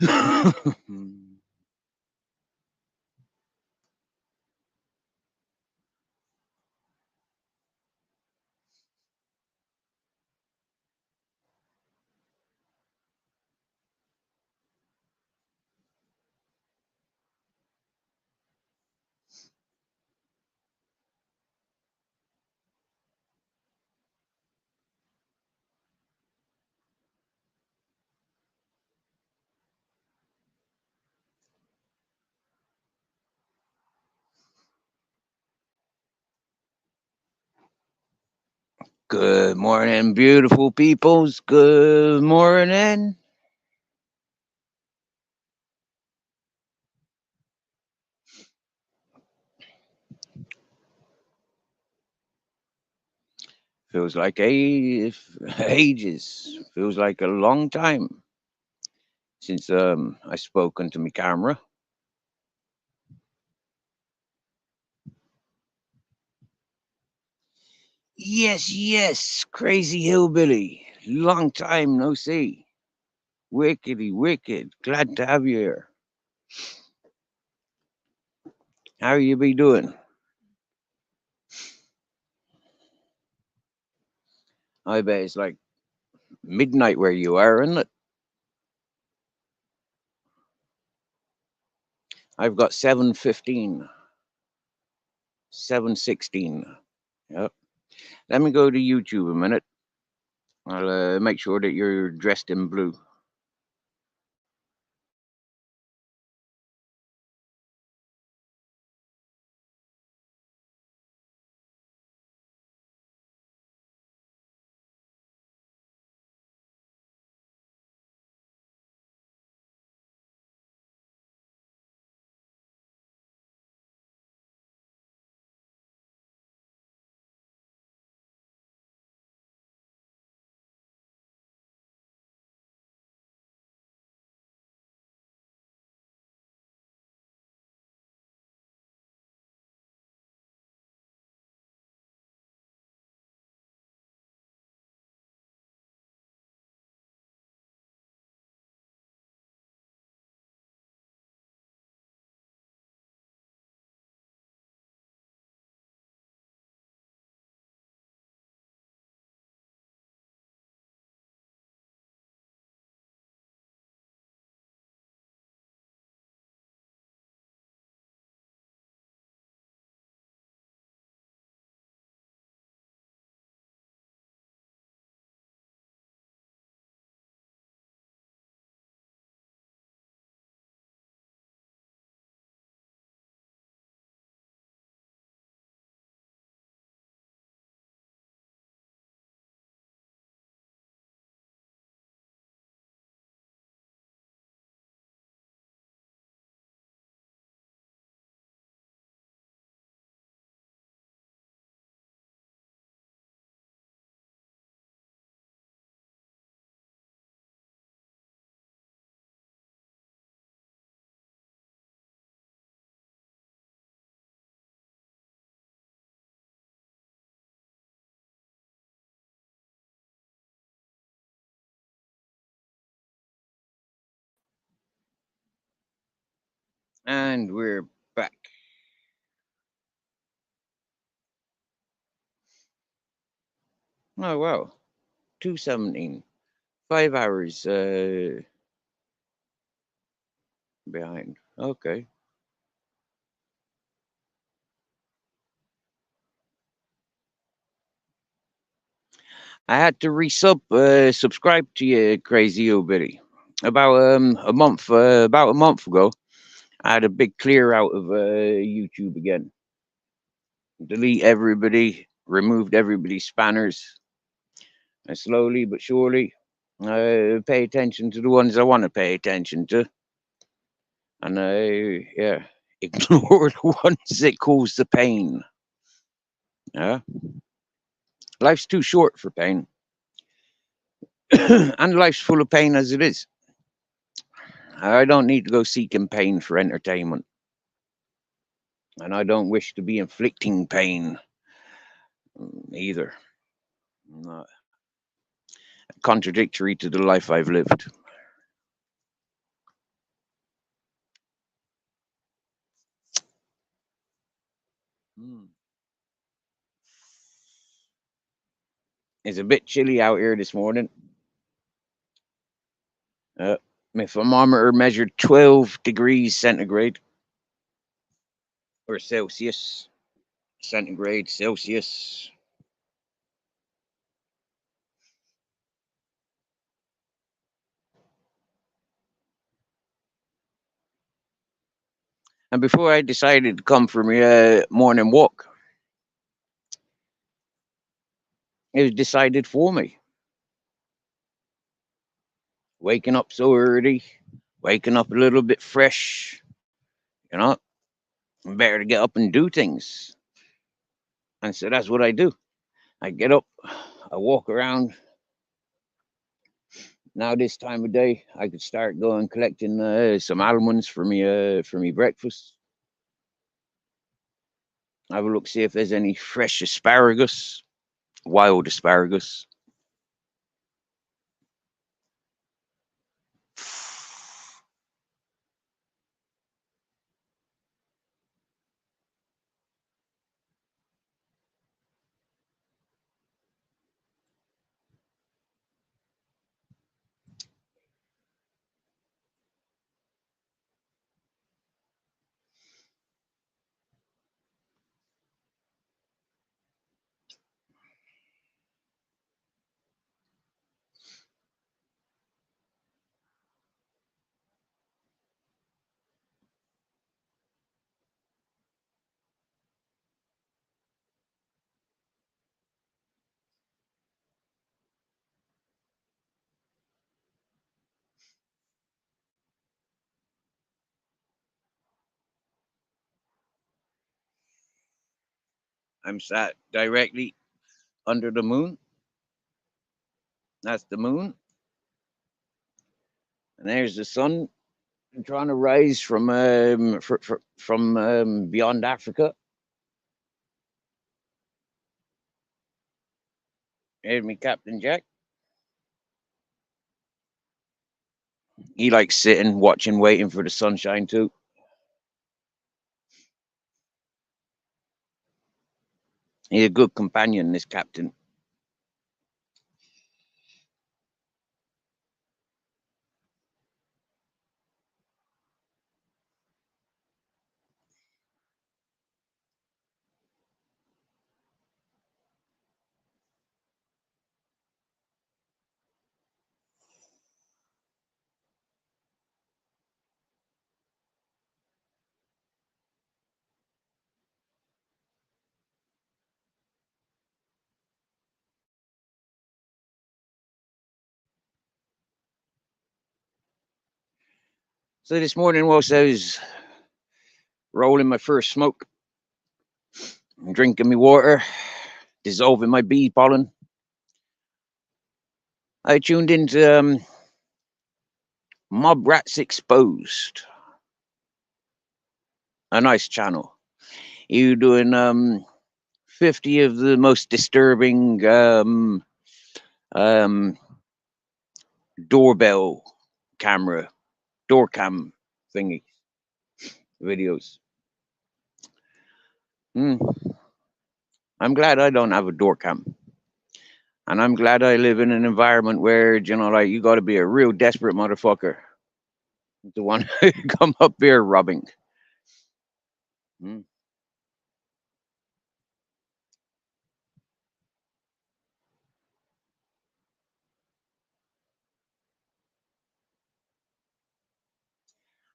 Good morning, beautiful peoples. Good morning. Feels like ages. Feels like a long time since I spoken to my camera. Yes, yes, crazy hillbilly. Long time no see. Wickedy wicked. Glad to have you here. How you be doing? I bet it's like midnight where you are, isn't it? I've got 7:15, 7:16. Yep. Let me go to YouTube a minute. I'll make sure that you're dressed in blue. And we're back. Oh wow, 2:17. 5 hours behind. Okay. I had to subscribe to you, crazy old bitty. About a month ago, I had a big clear out of YouTube again. Delete everybody, removed everybody's spanners, and slowly but surely, pay attention to the ones I want to pay attention to, and yeah, ignore the ones that cause the pain. Yeah, life's too short for pain, and life's full of pain as it is. I don't need to go seeking pain for entertainment, and I don't wish to be inflicting pain either. Not contradictory to the life I've lived. Mm. It's a bit chilly out here this morning. My thermometer measured 12 degrees centigrade or Celsius. Centigrade, Celsius. And before I decided to come for my morning walk, it was decided for me. Waking up so early, waking up a little bit fresh, you know, better to get up and do things. And so that's what I do. I get up, I walk around. Now this time of day, I could start going collecting some almonds for me breakfast. Have a look, see if there's any fresh asparagus, wild asparagus. I'm sat directly under the moon. That's the moon. And there's the sun trying to rise from beyond Africa. Here's me Captain Jack. He likes sitting, watching, waiting for the sunshine too. He's a good companion, this captain. So this morning, whilst I was rolling my first smoke, drinking my water, dissolving my bee pollen, I tuned into Mob Rats Exposed, a nice channel. You doing 50 of the most disturbing um, doorbell camera, door cam thingy videos. I'm glad I don't have a door cam. And I'm glad I live in an environment where, like, you got to be a real desperate motherfucker to want to come up here robbing. Mm.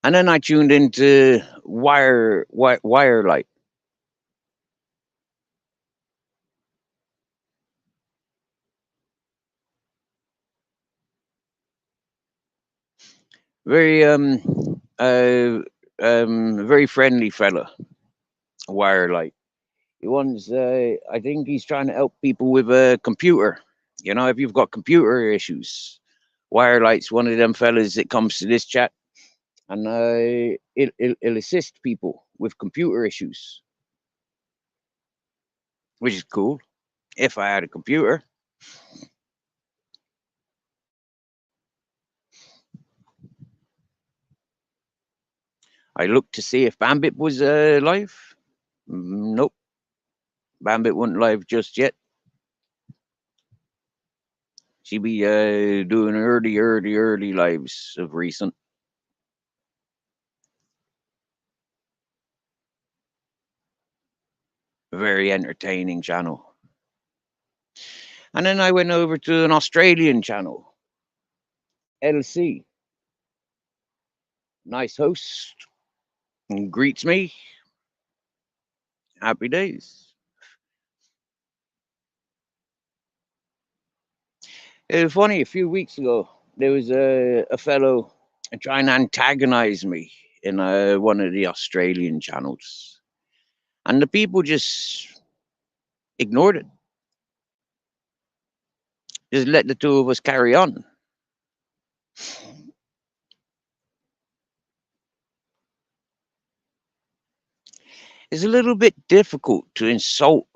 And then I tuned into wire light. Very very friendly fella. Wire light. He wants. I think he's trying to help people with a computer. If you've got computer issues, wire light's one of them fellas that comes to this chat, and it'll assist people with computer issues, which is cool. If I had a computer. I looked to see if Bambit was live. Nope. Bambit wasn't live just yet. She be doing early lives of recent. Very entertaining channel. And then I went over to an Australian channel, LC. Nice host. And greets me. Happy days. It was funny, a few weeks ago, there was a fellow trying to antagonize me in one of the Australian channels. And the people just ignored it. Just let the two of us carry on. It's a little bit difficult to insult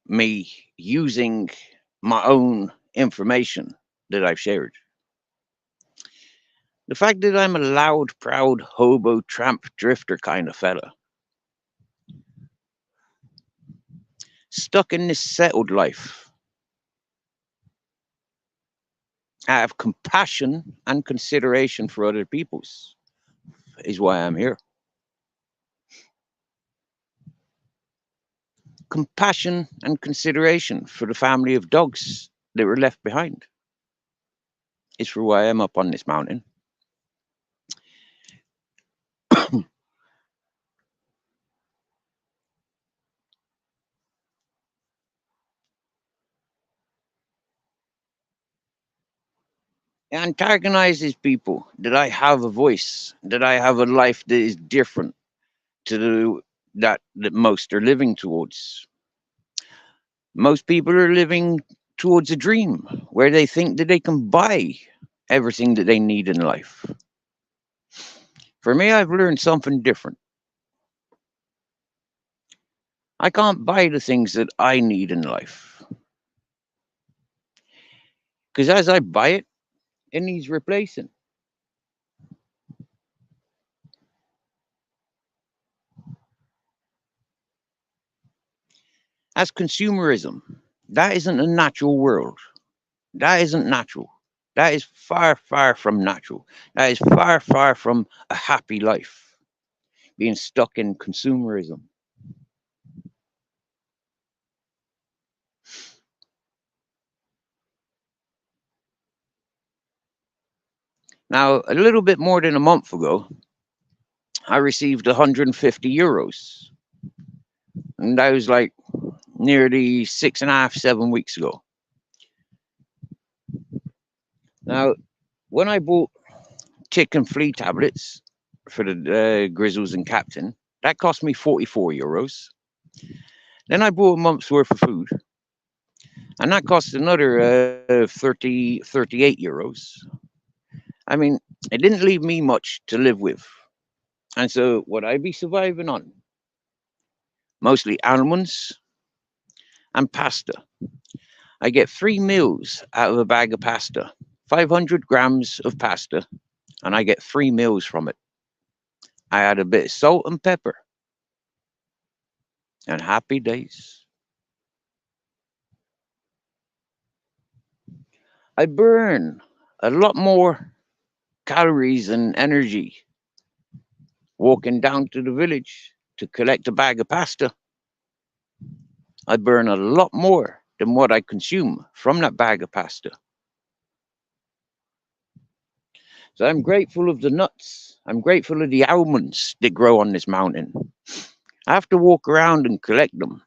me using my own information that I've shared. The fact that I'm a loud, proud, hobo, tramp, drifter kind of fella, stuck in this settled life, I have compassion and consideration for other people's, is why I'm here. Compassion and consideration for the family of dogs that were left behind is for why I'm up on this mountain. It antagonizes people that I have a voice, that I have a life that is different to that most are living towards. Most people are living towards a dream where they think that they can buy everything that they need in life. For me, I've learned something different. I can't buy the things that I need in life. Because as I buy it, it needs replacing. As consumerism, that isn't a natural world. That isn't natural. That is far, far from natural. That is far, far from a happy life. Being stuck in consumerism. Now, a little bit more than a month ago, I received 150 euros. And that was like nearly 6.5, 7 weeks ago. Now, when I bought tick and flea tablets for the Grizzles and Captain, that cost me 44 euros. Then I bought a month's worth of food, and that cost another 38 euros. I mean, it didn't leave me much to live with. And so, what I'd be surviving on? Mostly almonds and pasta. I get 3 meals out of a bag of pasta, 500 grams of pasta, and I get 3 meals from it. I add a bit of salt and pepper, and happy days. I burn a lot more calories and energy walking down to the village to collect a bag of pasta. I burn a lot more than what I consume from that bag of pasta. So I'm grateful of the nuts. I'm grateful of the almonds that grow on this mountain. I have to walk around and collect them.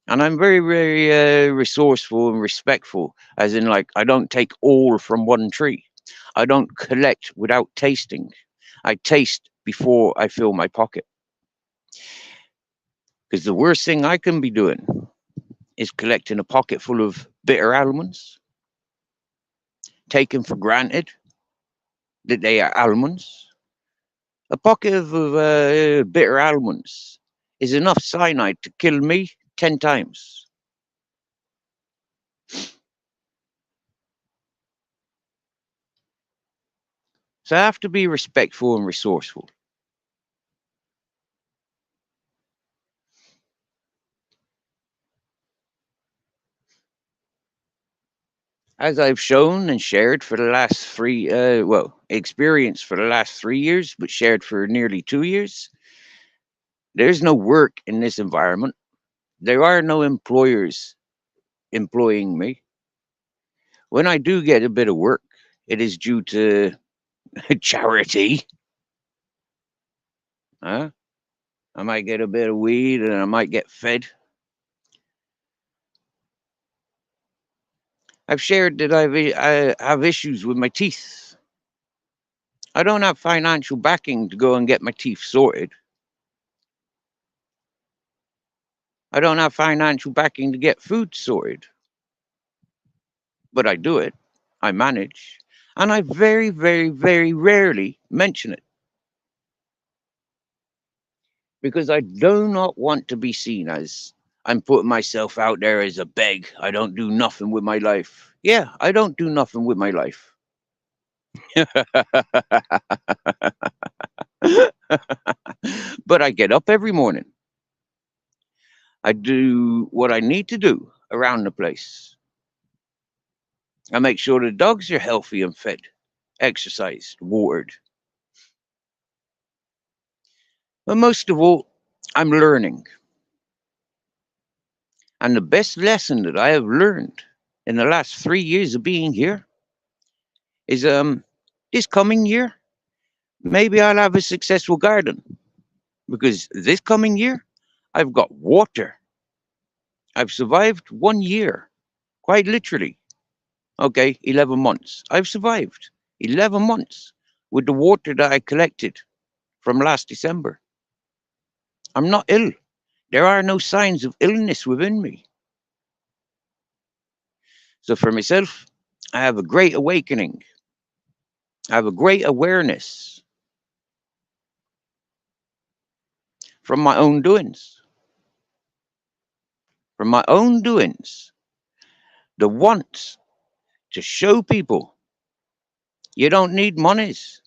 And I'm very, very resourceful and respectful, as in, like, I don't take all from one tree. I don't collect without tasting. I taste before I fill my pocket. Because the worst thing I can be doing is collecting a pocket full of bitter almonds, taking for granted that they are almonds. A pocket of bitter almonds is enough cyanide to kill me 10 times. So I have to be respectful and resourceful. As I've shown and shared for the last experienced for the last 3 years, but shared for nearly 2 years, there's no work in this environment. There are no employers employing me. When I do get a bit of work, it is due to charity. Huh? I might get a bit of weed and I might get fed. I've shared that I have issues with my teeth. I don't have financial backing to go and get my teeth sorted. I don't have financial backing to get food sorted. But I do it. I manage. And I very, very, very rarely mention it because I do not want to be seen as I'm putting myself out there as a beg. I don't do nothing with my life. Yeah, I don't do nothing with my life. But I get up every morning. I do what I need to do around the place. I make sure the dogs are healthy and fed, exercised, watered. But most of all, I'm learning. And the best lesson that I have learned in the last 3 years of being here is this coming year, maybe I'll have a successful garden because this coming year I've got water. I've survived 1 year, quite literally. Okay, 11 months. I've survived 11 months with the water that I collected from last December. I'm not ill. There are no signs of illness within me. So for myself, I have a great awakening. I have a great awareness from my own doings. From my own doings. The want to show people you don't need monies.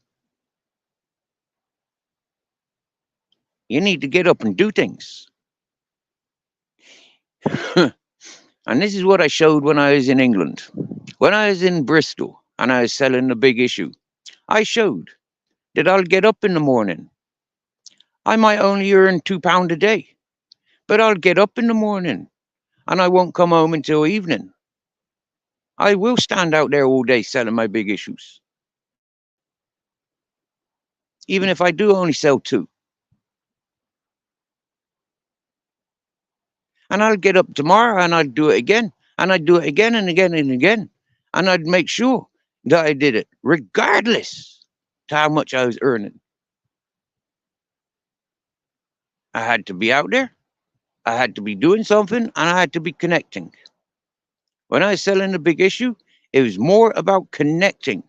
You need to get up and do things. And this is what I showed when I was in England. When I was in Bristol and I was selling the big issue, I showed that I'll get up in the morning. I might only earn £2 a day, but I'll get up in the morning and I won't come home until evening. I will stand out there all day selling my big issues. Even if I do only sell two. And I'll get up tomorrow and I'd do it again. And I'd do it again and again and again. And I'd make sure that I did it, regardless to how much I was earning. I had to be out there. I had to be doing something and I had to be connecting. When I was selling the big issue, it was more about connecting.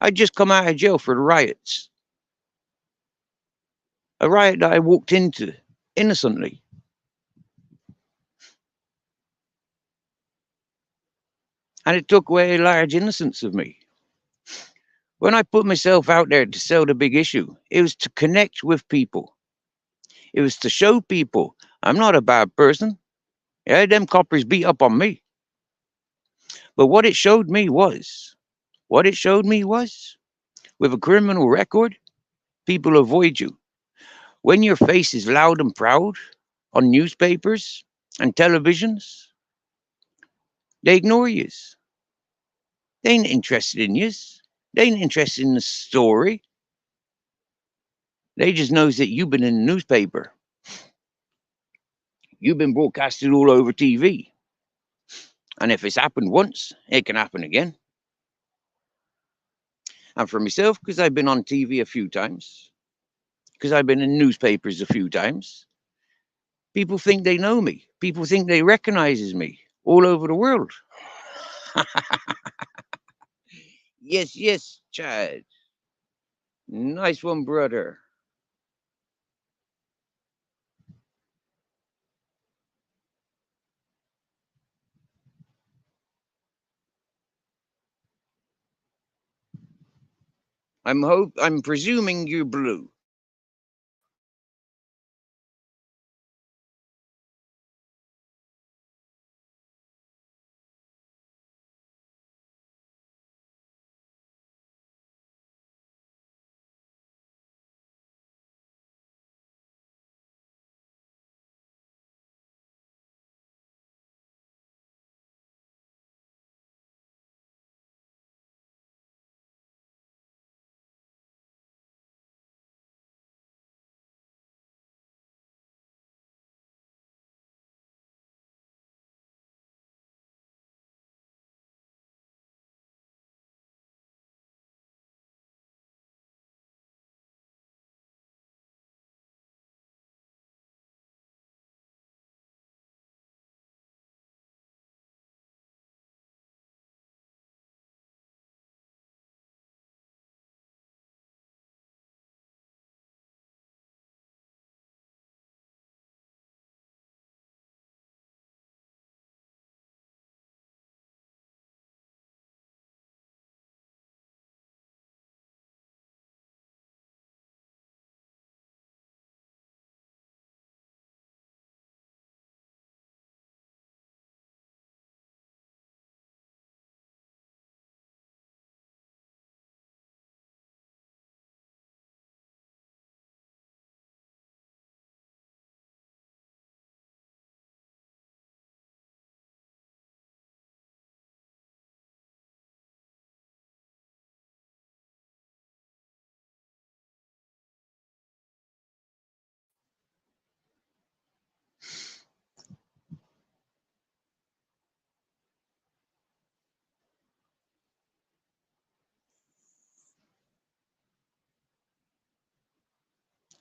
I'd just come out of jail for the riots. A riot that I walked into innocently. And it took away a large innocence of me. When I put myself out there to sell the big issue, it was to connect with people. It was to show people I'm not a bad person. Yeah, them coppers beat up on me. But what it showed me was, with a criminal record, people avoid you. When your face is loud and proud on newspapers and televisions, they ignore you. They ain't interested in you. They ain't interested in the story. They just knows that you've been in the newspaper. You've been broadcasted all over TV. And if it's happened once, it can happen again. And for myself, because I've been on TV a few times, because I've been in newspapers a few times, people think they know me. People think they recognizes me all over the world. Yes, yes, Chad. Nice one, brother. I'm presuming you're blue.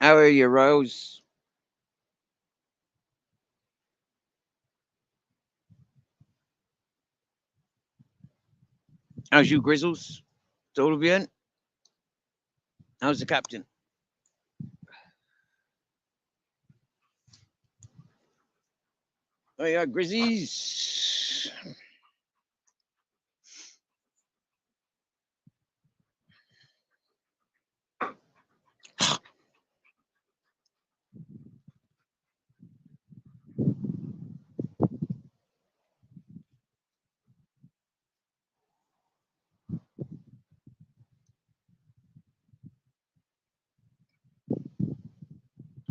How are you, Rose? How's you, Grizzles? Todo bien? How's the captain? Oh yeah, Grizzies.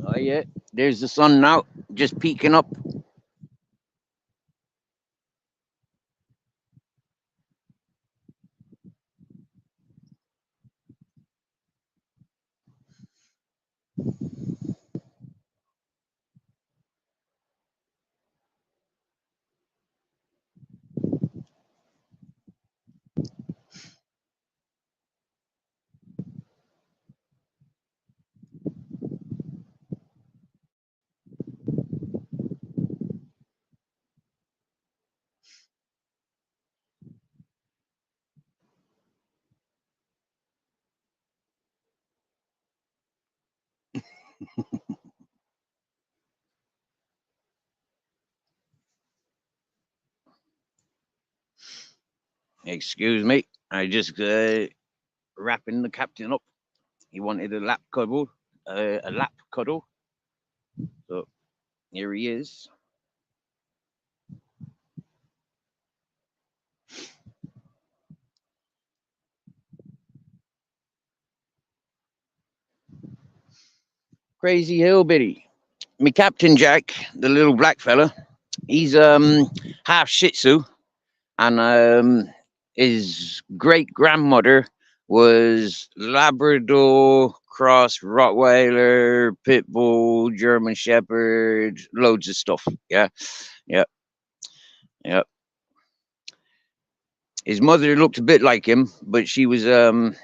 Oh yeah, there's the sun now, just peeking up. Excuse me, I just wrapping the captain up. He wanted a lap cuddle, a lap cuddle. So here he is. Crazy hillbilly. Me Captain Jack, the little black fella, he's half Shih Tzu, and his great grandmother was Labrador cross Rottweiler, Pit Bull, German Shepherd, loads of stuff. Yeah, yeah, yeah. His mother looked a bit like him, but she was more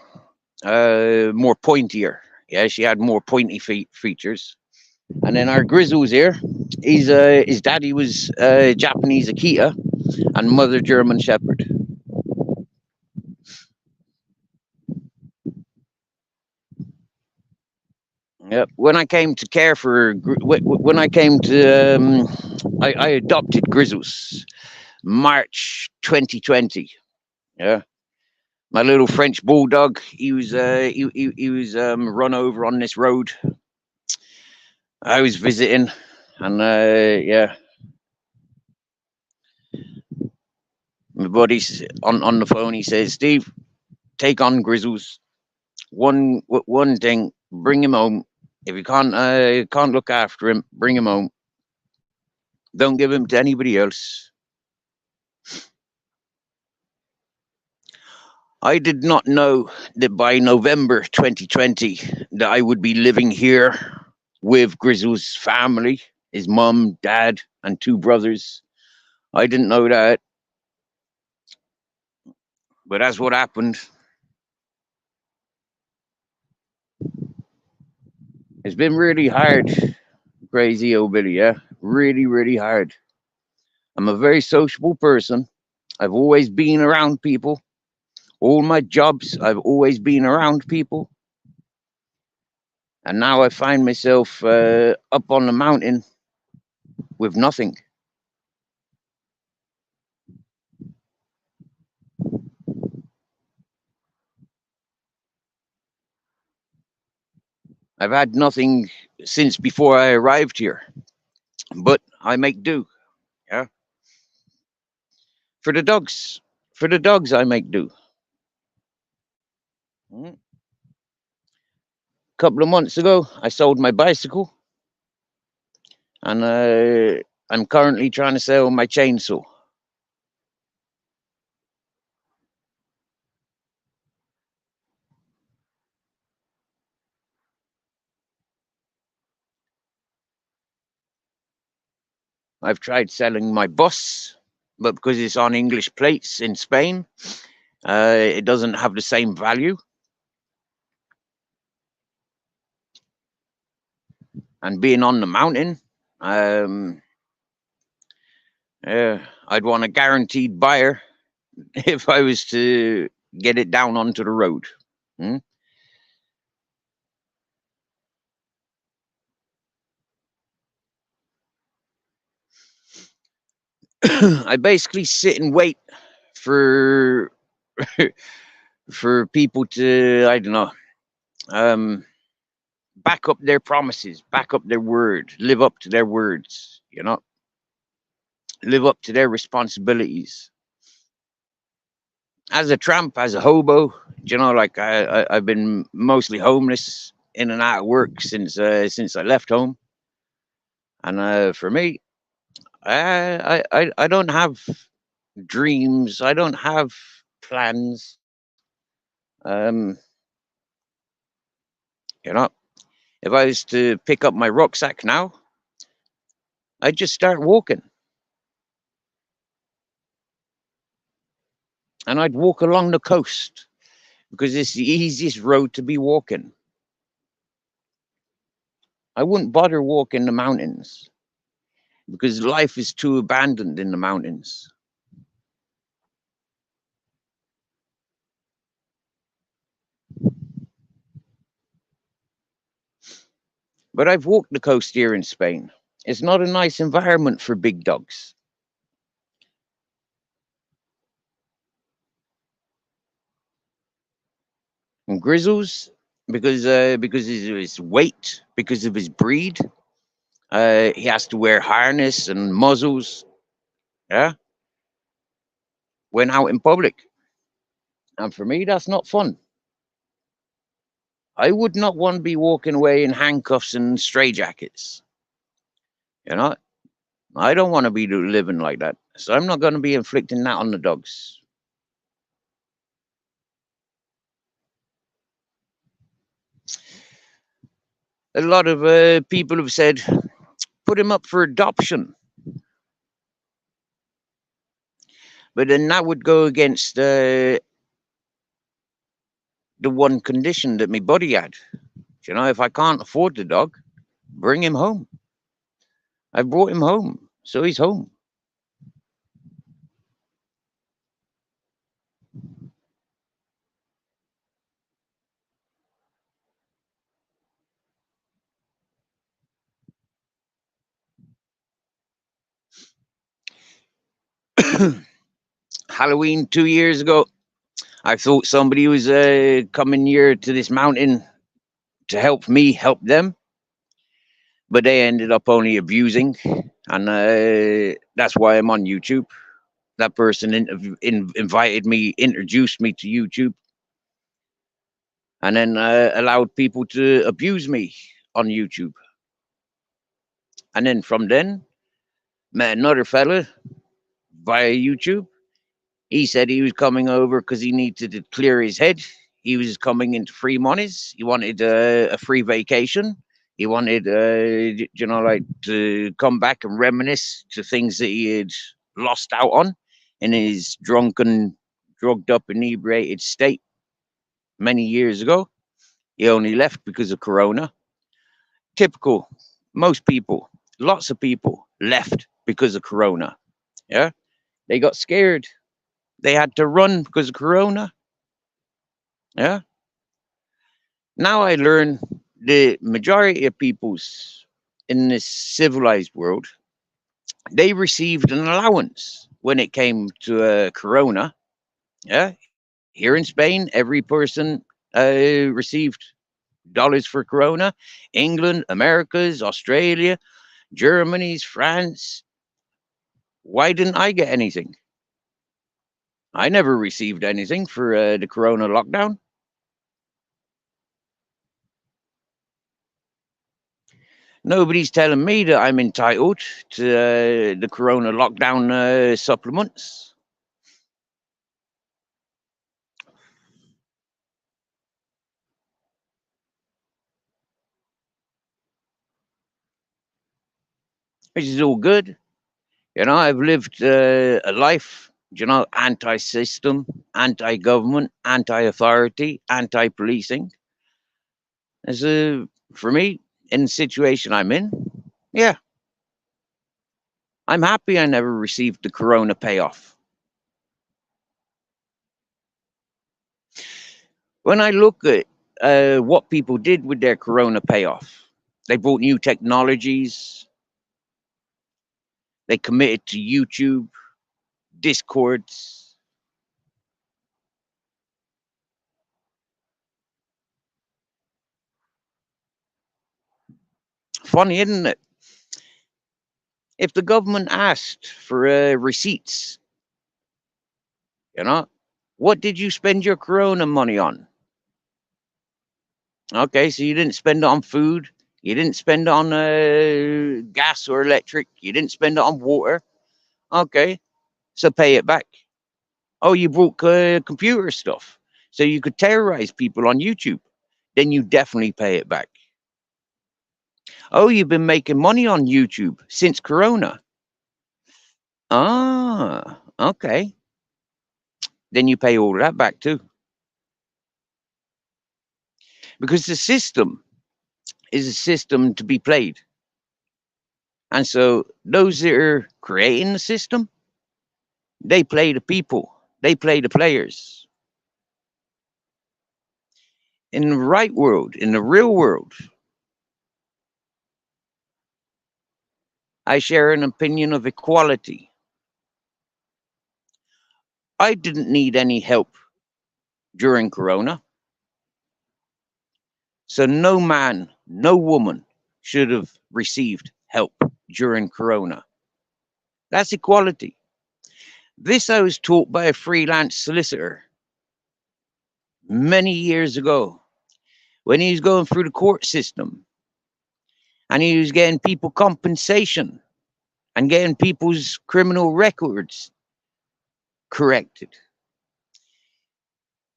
pointier. Yeah, she had more pointy features. And then our Grizzles here, he's his daddy was Japanese Akita and mother German Shepherd. Yep. When I came to care for, when I came to, I adopted Grizzles March 2020. Yeah. My little French bulldog, he was he was run over on this road. I was visiting, and yeah, my buddy's on the phone. He says, "Steve, take on Grizzles. One thing, bring him home. If you can't look after him, bring him home. Don't give him to anybody else." I did not know that by November 2020 that I would be living here with Grizzle's family, his mum, dad, and two brothers. I didn't know that, but that's what happened. It's been really hard, crazy old Billy, yeah? Really, really hard. I'm a very sociable person. I've always been around people. All my jobs, I've always been around people. And now I find myself up on the mountain with nothing. I've had nothing since before I arrived here, but I make do. Yeah. For the dogs, I make do. A couple of months ago, I sold my bicycle, and I'm currently trying to sell my chainsaw. I've tried selling my bus, but because it's on English plates in Spain, it doesn't have the same value. and being on the mountain, I'd want a guaranteed buyer if I was to get it down onto the road. Hmm? I basically sit and wait for for people to, I don't know, back up their promises, back up their word, live up to their words, live up to their responsibilities. As a tramp, as a hobo, like I've been mostly homeless, in and out of work since I left home, and for me, I don't have dreams, I don't have plans. Um, you know, if I was to pick up my rucksack now, I'd just start walking, and I'd walk along the coast because it's the easiest road to be walking. I wouldn't bother walking the mountains because life is too abandoned in the mountains. But I've walked the coast here in Spain. It's not a nice environment for big dogs. And Grizzles, because of his weight, because of his breed, he has to wear harness and muzzles. Yeah, when out in public, and for me, that's not fun. I would not want to be walking away in handcuffs and straitjackets. You know, I don't want to be living like that. So I'm not going to be inflicting that on the dogs. A lot of people have said, put him up for adoption. But then that would go against the one condition that my buddy had. If I can't afford the dog, bring him home. I brought him home, so he's home. Halloween 2 years ago, I thought somebody was coming here to this mountain to help me help them, but they ended up only abusing, and that's why I'm on YouTube. That person invited me, introduced me to YouTube, and then allowed people to abuse me on YouTube. And then from then, met another fella via YouTube. He said he was coming over because he needed to clear his head. He was coming into free monies. He wanted a free vacation. He wanted, like to come back and reminisce to things that he had lost out on in his drunken, drugged up, inebriated state many years ago. He only left because of Corona. Typical. Most people, lots of people left because of Corona. Yeah. They got scared. They had to run because of Corona. Yeah. Now I learn the majority of peoples in this civilized world, they received an allowance when it came to Corona. Yeah. Here in Spain, every person received dollars for Corona. England, Americas, Australia, Germany's, France. Why didn't I get anything? I never received anything for the Corona lockdown. Nobody's telling me that I'm entitled to the Corona lockdown supplements. Which is all good. I've lived a life, anti-system, anti-government, anti-authority, anti-policing. For me, in the situation I'm in, yeah, I'm happy I never received the Corona payoff. When I look at what people did with their Corona payoff, they brought new technologies, they committed to YouTube, Discords. Funny, isn't it? If the government asked for receipts, you know, what did you spend your Corona money on? Okay, so you didn't spend it on food, you didn't spend it on gas or electric, you didn't spend it on water. Okay, so pay it back. Oh, you bought computer stuff so you could terrorize people on YouTube. Then you definitely pay it back. Oh, you've been making money on YouTube since Corona. Ah, okay. Then you pay all of that back too. Because the system is a system to be played. And so those that are creating the system, they play the people, they play the players. In the right world, in the real world, I share an opinion of equality. I didn't need any help during Corona. So no man, no woman should have received help during Corona. That's equality. This I was taught by a freelance solicitor many years ago when he was going through the court system and he was getting people compensation and getting people's criminal records corrected.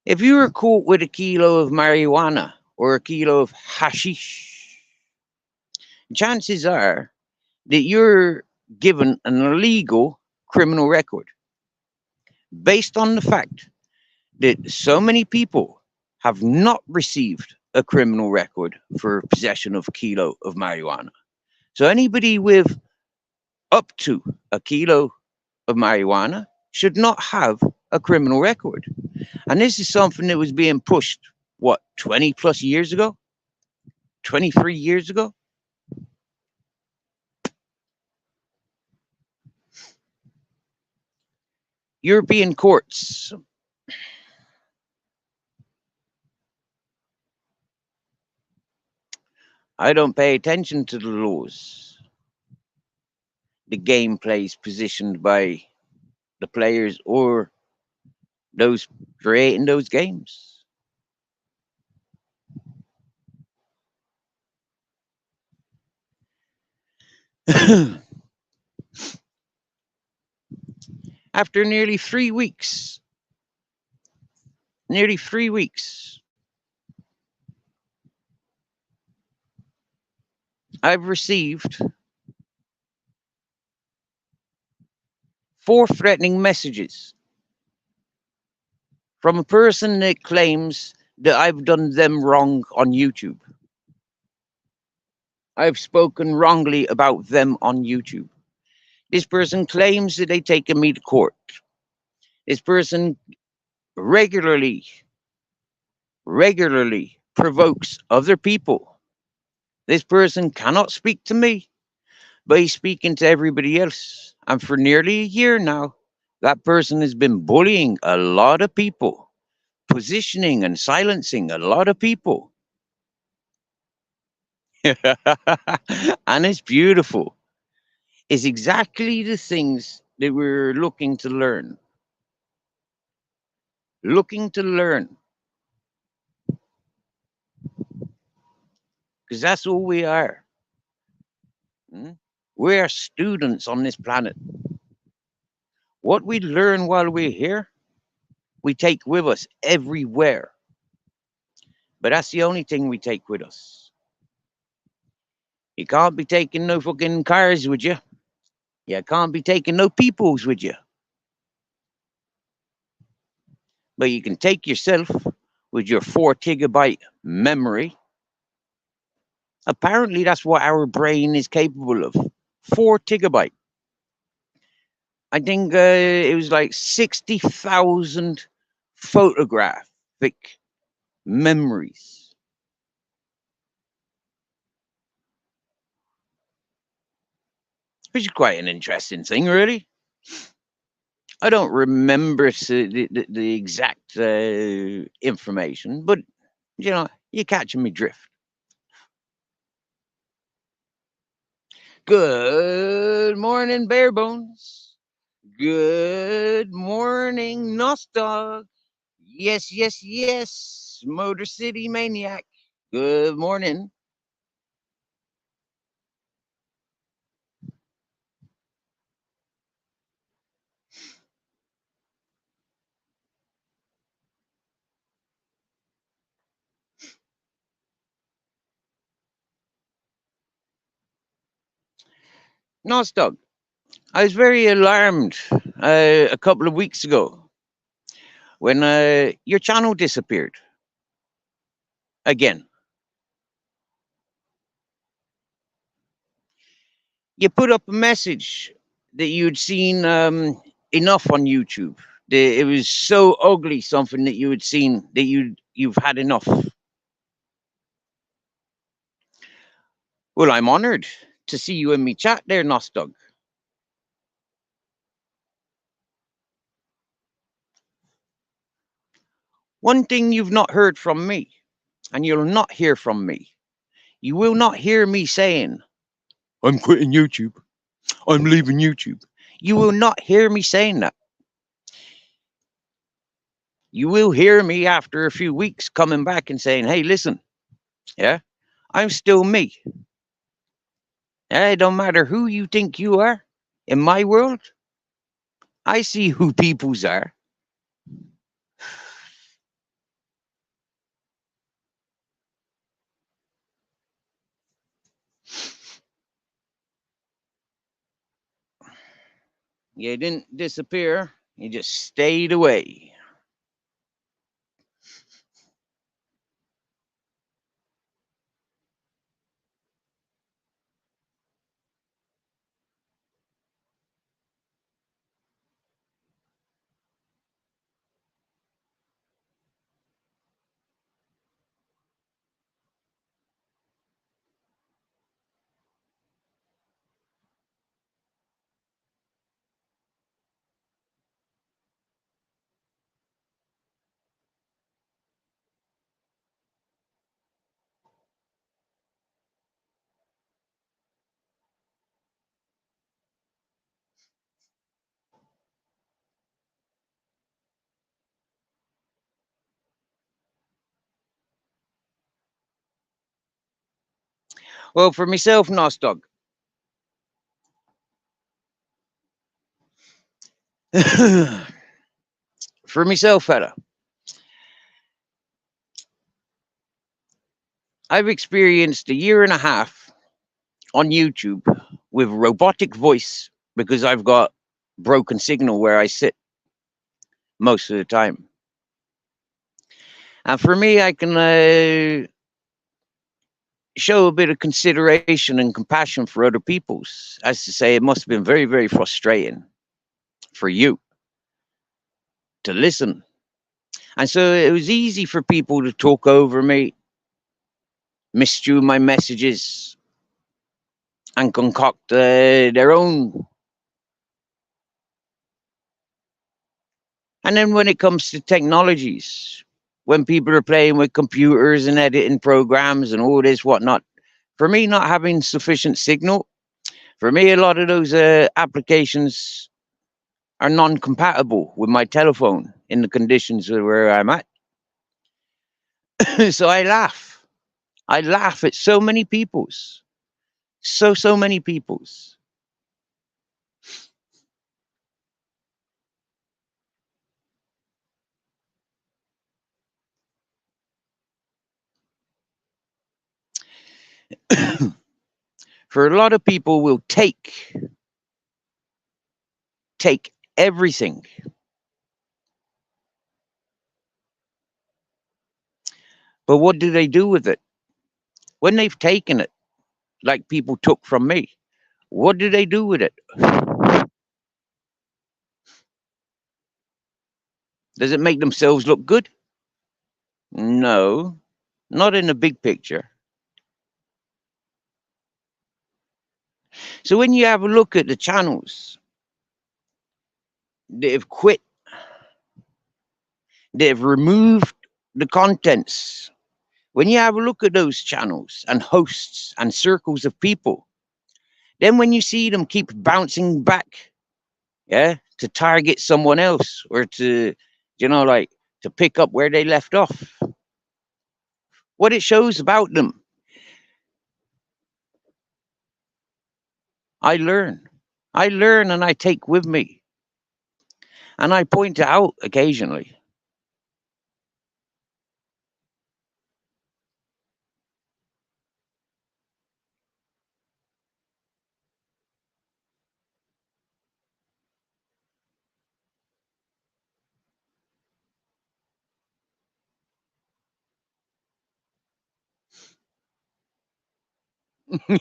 If you were caught with a kilo of marijuana or a kilo of hashish, chances are that you're given an illegal criminal record based on the fact that so many people have not received a criminal record for possession of a kilo of marijuana. So anybody with up to a kilo of marijuana should not have a criminal record. And this is something that was being pushed, what, 20 plus years ago? 23 years ago? European courts. I don't pay attention to the laws. The gameplay is positioned by the players or those creating those games. After nearly 3 weeks, I've received 4 threatening messages from a person that claims that I've done them wrong on YouTube. I've spoken wrongly about them on YouTube. This person claims that they've taken me to court. This person regularly provokes other people. This person cannot speak to me, but he's speaking to everybody else. And for nearly a year now, that person has been bullying a lot of people, positioning and silencing a lot of people. And it's beautiful. It's exactly the things that we're looking to learn. Looking to learn. Because that's all we are. We are students on this planet. What we learn while we're here, we take with us everywhere. But that's the only thing we take with us. You can't be taking no fucking cars with you. You can't be taking no peoples with you. But you can take yourself with your 4 gigabyte memory Apparently, that's what our brain is capable of. 4 gigabyte. I think it was like 60,000 photographic memories. Which is quite an interesting thing, really. I don't remember the exact information, but you're catching me drift. Good morning, Bare Bones. Good morning, Nostog. Yes, yes, yes, Motor City Maniac. Good morning. Nostog, I was very alarmed a couple of weeks ago when your channel disappeared again. You put up a message that you'd seen enough on YouTube. It was so ugly, something that you had seen that you've had enough. Well, I'm honored to see you in me chat there, Nostog. One thing you've not heard from me, and you'll not hear from me, you will not hear me saying, I'm quitting YouTube. I'm leaving YouTube. You will not hear me saying that. You will hear me after a few weeks coming back and saying, hey, listen, yeah, I'm still me. It don't matter who you think you are. In my world, I see who peoples are. You didn't disappear. You just stayed away. Well, for myself, Nostog. For myself, fella, I've experienced a year and a half on YouTube with robotic voice because I've got broken signal where I sit most of the time. And for me, I can show a bit of consideration and compassion for other people's. As to say, it must have been very, very frustrating for you to listen. And so it was easy for people to talk over me, misstew my messages, and concoct their own. And then when it comes to technologies, when people are playing with computers and editing programs and all this whatnot, for me, not having sufficient signal, for me, a lot of those applications are non-compatible with my telephone in the conditions where I'm at. So I laugh. I laugh at so many people's. So many people's. For a lot of people will take everything. But what do they do with it? When they've taken it, like people took from me. What do they do with it? Does it make themselves look good? No, not in the big picture. So when you have a look at the channels that have quit, that have removed the contents, when you have a look at those channels and hosts and circles of people, then when you see them keep bouncing back, yeah, to target someone else or to, like to pick up where they left off, what it shows about them, I learn. I learn and I take with me. And I point it out occasionally.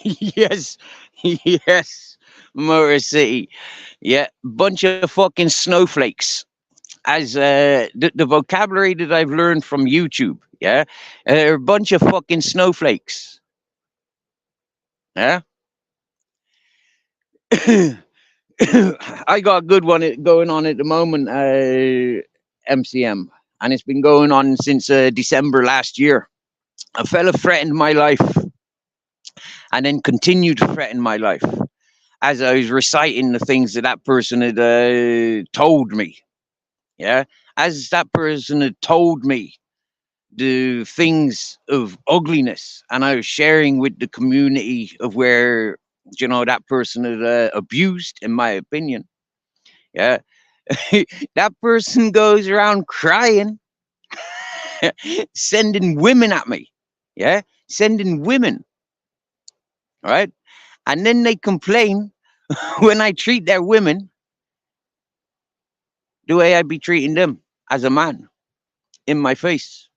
Yes, yes, Motor City. Yeah, bunch of fucking snowflakes. As the vocabulary that I've learned from YouTube, yeah, a bunch of fucking snowflakes. Yeah. I got a good one going on at the moment, MCM, and it's been going on since December last year. A fella threatened my life and then continued to threaten my life as I was reciting the things that that person had told me. Yeah, as that person had told me the things of ugliness, and I was sharing with the community of where that person had abused, in my opinion. Yeah, that person goes around crying, sending women at me. Yeah, sending women. Right, and then they complain when I treat their women the way I'd be treating them as a man in my face.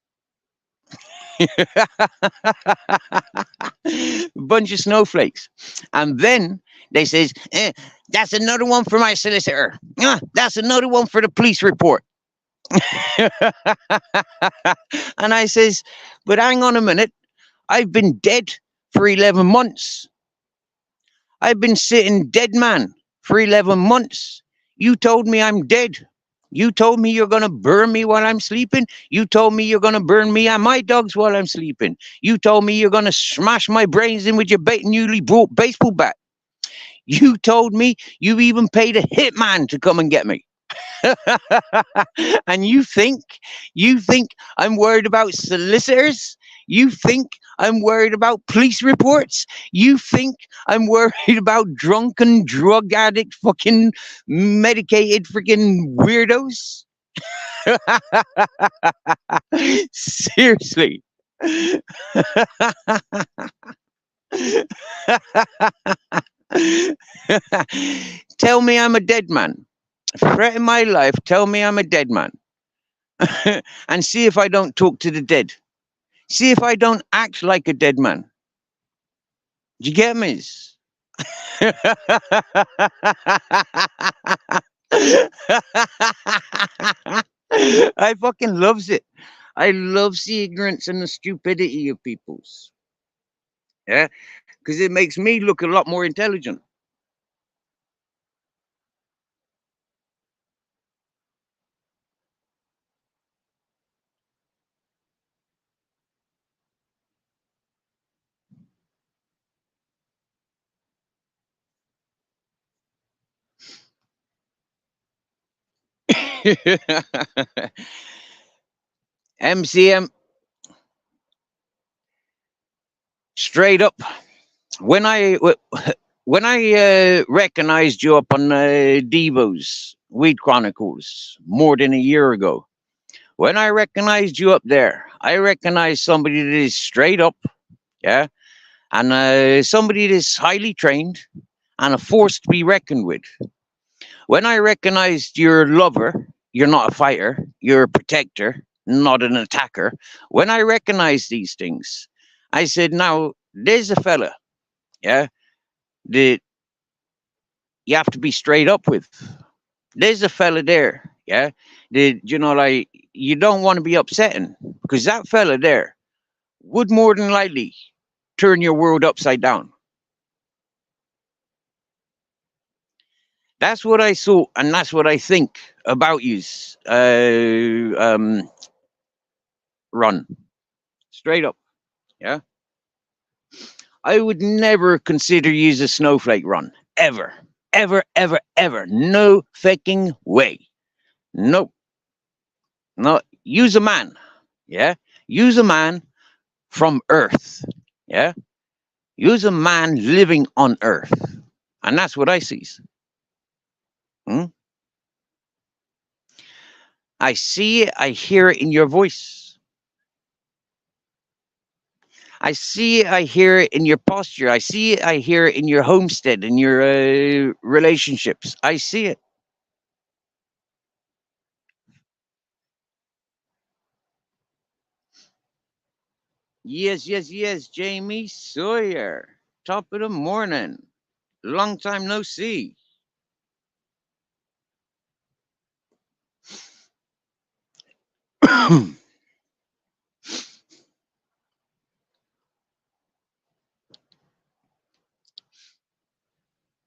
Bunch of snowflakes. And then they says, that's another one for my solicitor. That's another one for the police report. And I says, but hang on a minute. I've been dead for 11 months. I've been sitting dead man for 11 months. You told me I'm dead. You told me you're going to burn me while I'm sleeping. You told me you're going to burn me and my dogs while I'm sleeping. You told me you're going to smash my brains in with your newly bought baseball bat. You told me you even paid a hitman to come and get me. And you think I'm worried about solicitors? You think I'm worried about police reports? You think I'm worried about drunken, drug addict, fucking medicated freaking weirdos? Seriously. Tell me I'm a dead man. Threaten my life, tell me I'm a dead man. And see if I don't talk to the dead. See if I don't act like a dead man. Do you get me? I fucking loves it. I loves the ignorance and the stupidity of people's. Yeah, because it makes me look a lot more intelligent. MCM, straight up. When I recognized you up on Devo's Weed Chronicles more than a year ago, when I recognized you up there, I recognized somebody that is straight up, yeah, and somebody that is highly trained and a force to be reckoned with. When I recognized your lover, you're not a fighter, you're a protector, not an attacker. When I recognized these things, I said, now, there's a fella yeah, that you have to be straight up with. There's a fella there, yeah, that, like, you don't want to be upsetting, because that fella there would more than likely turn your world upside down. That's what I saw, and that's what I think about you. Run straight up, yeah. I would never consider you a snowflake, Run, ever, ever, ever, ever. No fucking way. Nope. No. Use a man, yeah. Use a man from Earth, yeah. Use a man living on Earth, and that's what I see. Hmm? I see it. I hear it in your voice. I see it. I hear it in your posture. I see it. I hear it in your homestead, in your relationships. I see it. Yes, yes, yes. Jamie Sawyer. Top of the morning. Long time no see.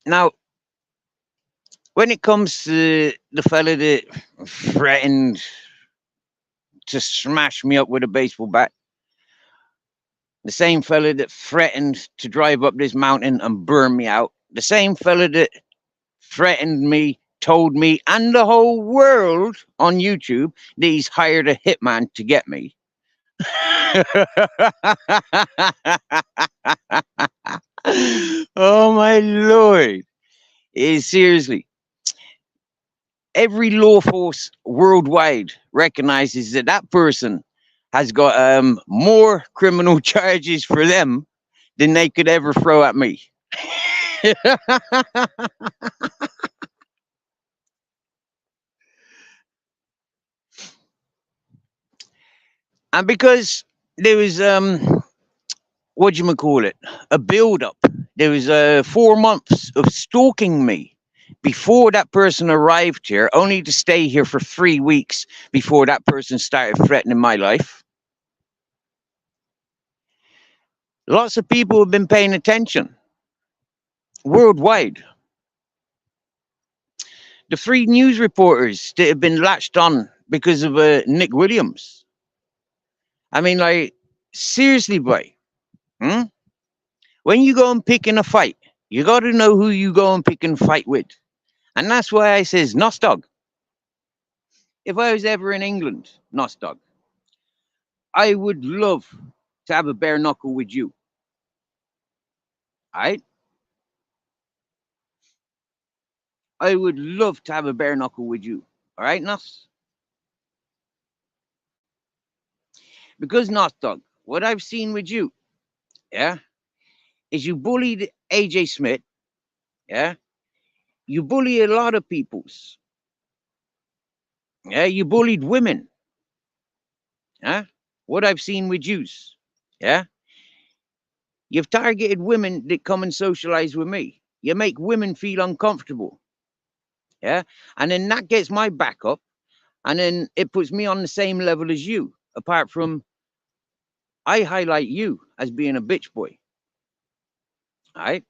Now, when it comes to the fella that threatened to smash me up with a baseball bat, the same fella that threatened to drive up this mountain and burn me out, the same fella that threatened me, told me, and the whole world on YouTube that he's hired a hitman to get me. Oh my lord. Seriously. Every law force worldwide recognizes that that person has got more criminal charges for them than they could ever throw at me. And because there was what do you call it, a build up, there was 4 months of stalking me before that person arrived here, only to stay here for 3 weeks before that person started threatening my life. Lots of people have been paying attention worldwide. The three news reporters that have been latched on because of Nick Williams. I mean, like, seriously, boy. Hmm? When you go and pick in a fight, you got to know who you go and pick and fight with. And that's why I says, Nostog, if I was ever in England, Nostog, I would love to have a bare knuckle with you. All right? I would love to have a bare knuckle with you. All right, Nos? Because, Nostog, what I've seen with you, yeah, is you bullied AJ Smith, yeah? You bully a lot of peoples. Yeah, you bullied women. Yeah? What I've seen with yous. Yeah? You've targeted women that come and socialize with me. You make women feel uncomfortable. Yeah? And then that gets my back up. And then it puts me on the same level as you. Apart from I highlight you as being a bitch boy. All right?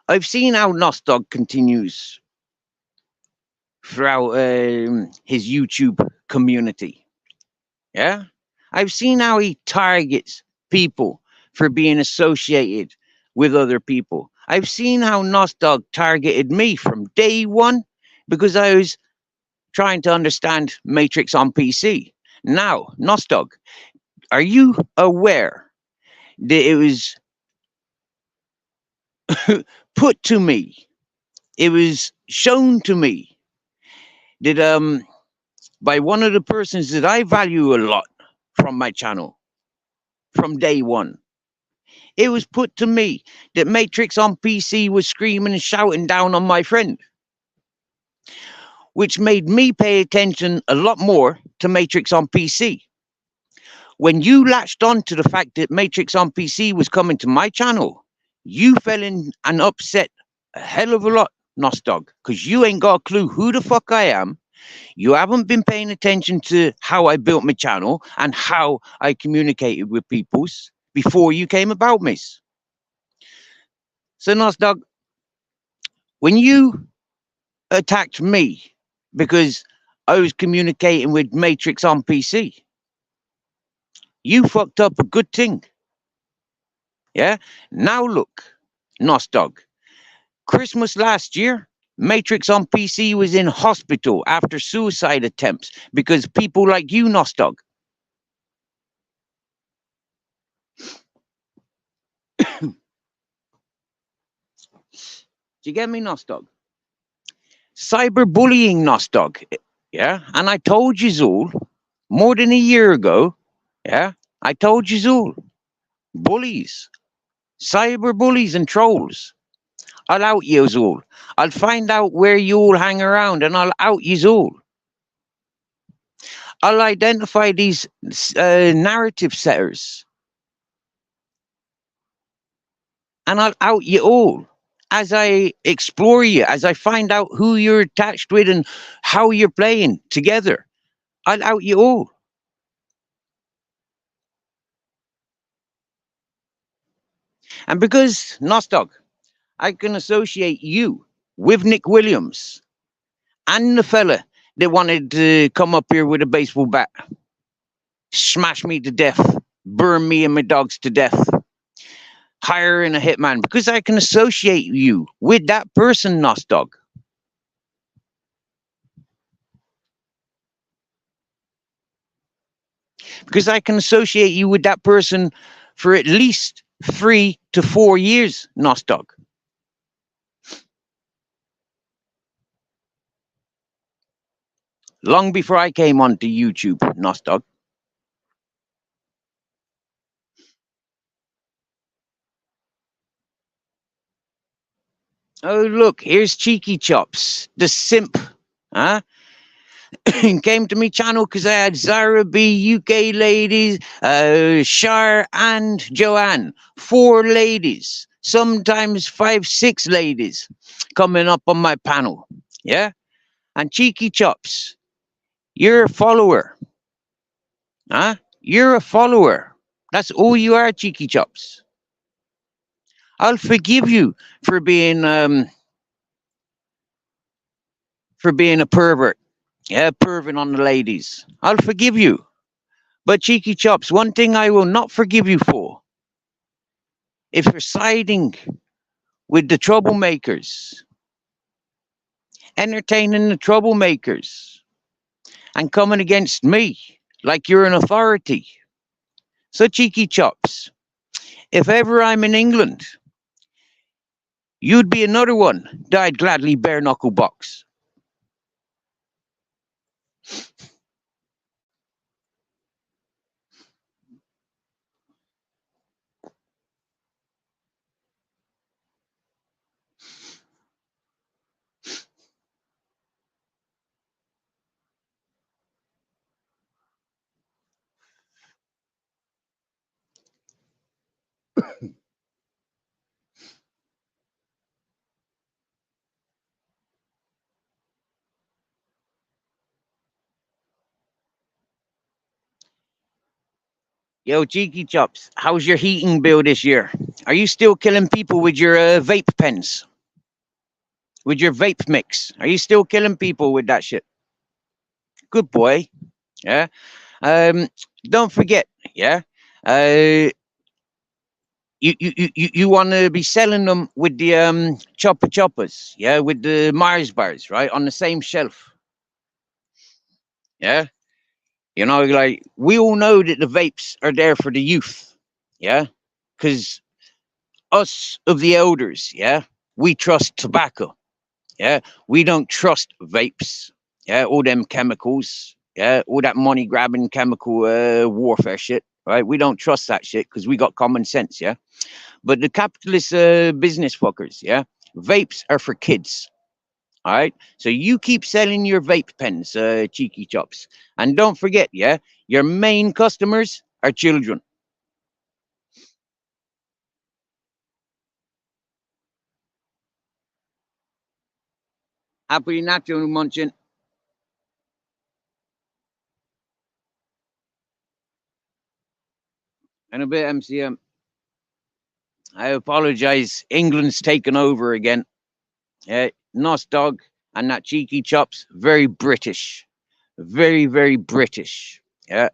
I've seen how Nostog continues throughout his YouTube community. Yeah? I've seen how he targets people for being associated with other people. I've seen how Nostog targeted me from day one because I was trying to understand Matrix on PC. Now, Nostog, are you aware that it was put to me, it was shown to me that by one of the persons that I value a lot from my channel from day one. It was put to me that Matrix on PC was screaming and shouting down on my friend, which made me pay attention a lot more to Matrix on PC. When you latched on to the fact that Matrix on PC was coming to my channel, you fell in and upset a hell of a lot, Nostog, because you ain't got a clue who the fuck I am. You haven't been paying attention to how I built my channel and how I communicated with peoples before you came about, miss. So, Nostog, when you attacked me because I was communicating with Matrix on PC, you fucked up a good thing. Yeah? Now look, Nostog, Christmas last year, Matrix on PC was in hospital after suicide attempts because people like you, Nostog. Do you get me, Nostog? Cyberbullying, Nostog. Yeah? And I told you all more than a year ago. Yeah? I told you all. Bullies. Cyberbullies and trolls. I'll out you all. I'll find out where you all hang around and I'll out you all. I'll identify these narrative setters. And I'll out you all as I explore you, as I find out who you're attached with and how you're playing together. I'll out you all. And because, Nostog, I can associate you with Nick Williams and the fella that wanted to come up here with a baseball bat, smash me to death, burn me and my dogs to death, hiring a hitman, because I can associate you with that person, Nostog. Because I can associate you with that person for at least 3 to 4 years, Nostog. Long before I came onto YouTube, Nostog. Oh, look, here's Cheeky Chops, the simp, huh? Came to me channel because I had Zara B, UK ladies, Shar and Joanne. 4 ladies, sometimes 5, 6 ladies coming up on my panel. Yeah? And Cheeky Chops, you're a follower. Huh? You're a follower. That's all you are, Cheeky Chops. I'll forgive you for being a pervert. Yeah, perving on the ladies. I'll forgive you. But Cheeky Chops, one thing I will not forgive you for. If you're siding with the troublemakers, entertaining the troublemakers, and coming against me like you're an authority. So Cheeky Chops, if ever I'm in England, you'd be another one that I'd gladly bare knuckle box. Yo, Cheeky Chops, how's your heating bill this year? Are you still killing people with your vape pens? With your vape mix? Are you still killing people with that shit? Good boy. Yeah. Don't forget, yeah. You want to be selling them with the choppers, yeah, with the Mars bars, right, on the same shelf. Yeah. You know, like, we all know that the vapes are there for the youth, yeah, because us of the elders, yeah, we trust tobacco, yeah, we don't trust vapes, yeah, all them chemicals, Yeah, all that money grabbing chemical warfare shit. Right, we don't trust that shit because we got common sense. Yeah, but the capitalist business fuckers. Yeah, vapes are for kids. All right, so you keep selling your vape pens, cheeky chops, and don't forget, yeah, your main customers are children. Happy Nacho Munching. And a bit MCM. I apologize. England's taken over again. Nos Dog and that cheeky chops, very British. Very, very British. Yeah.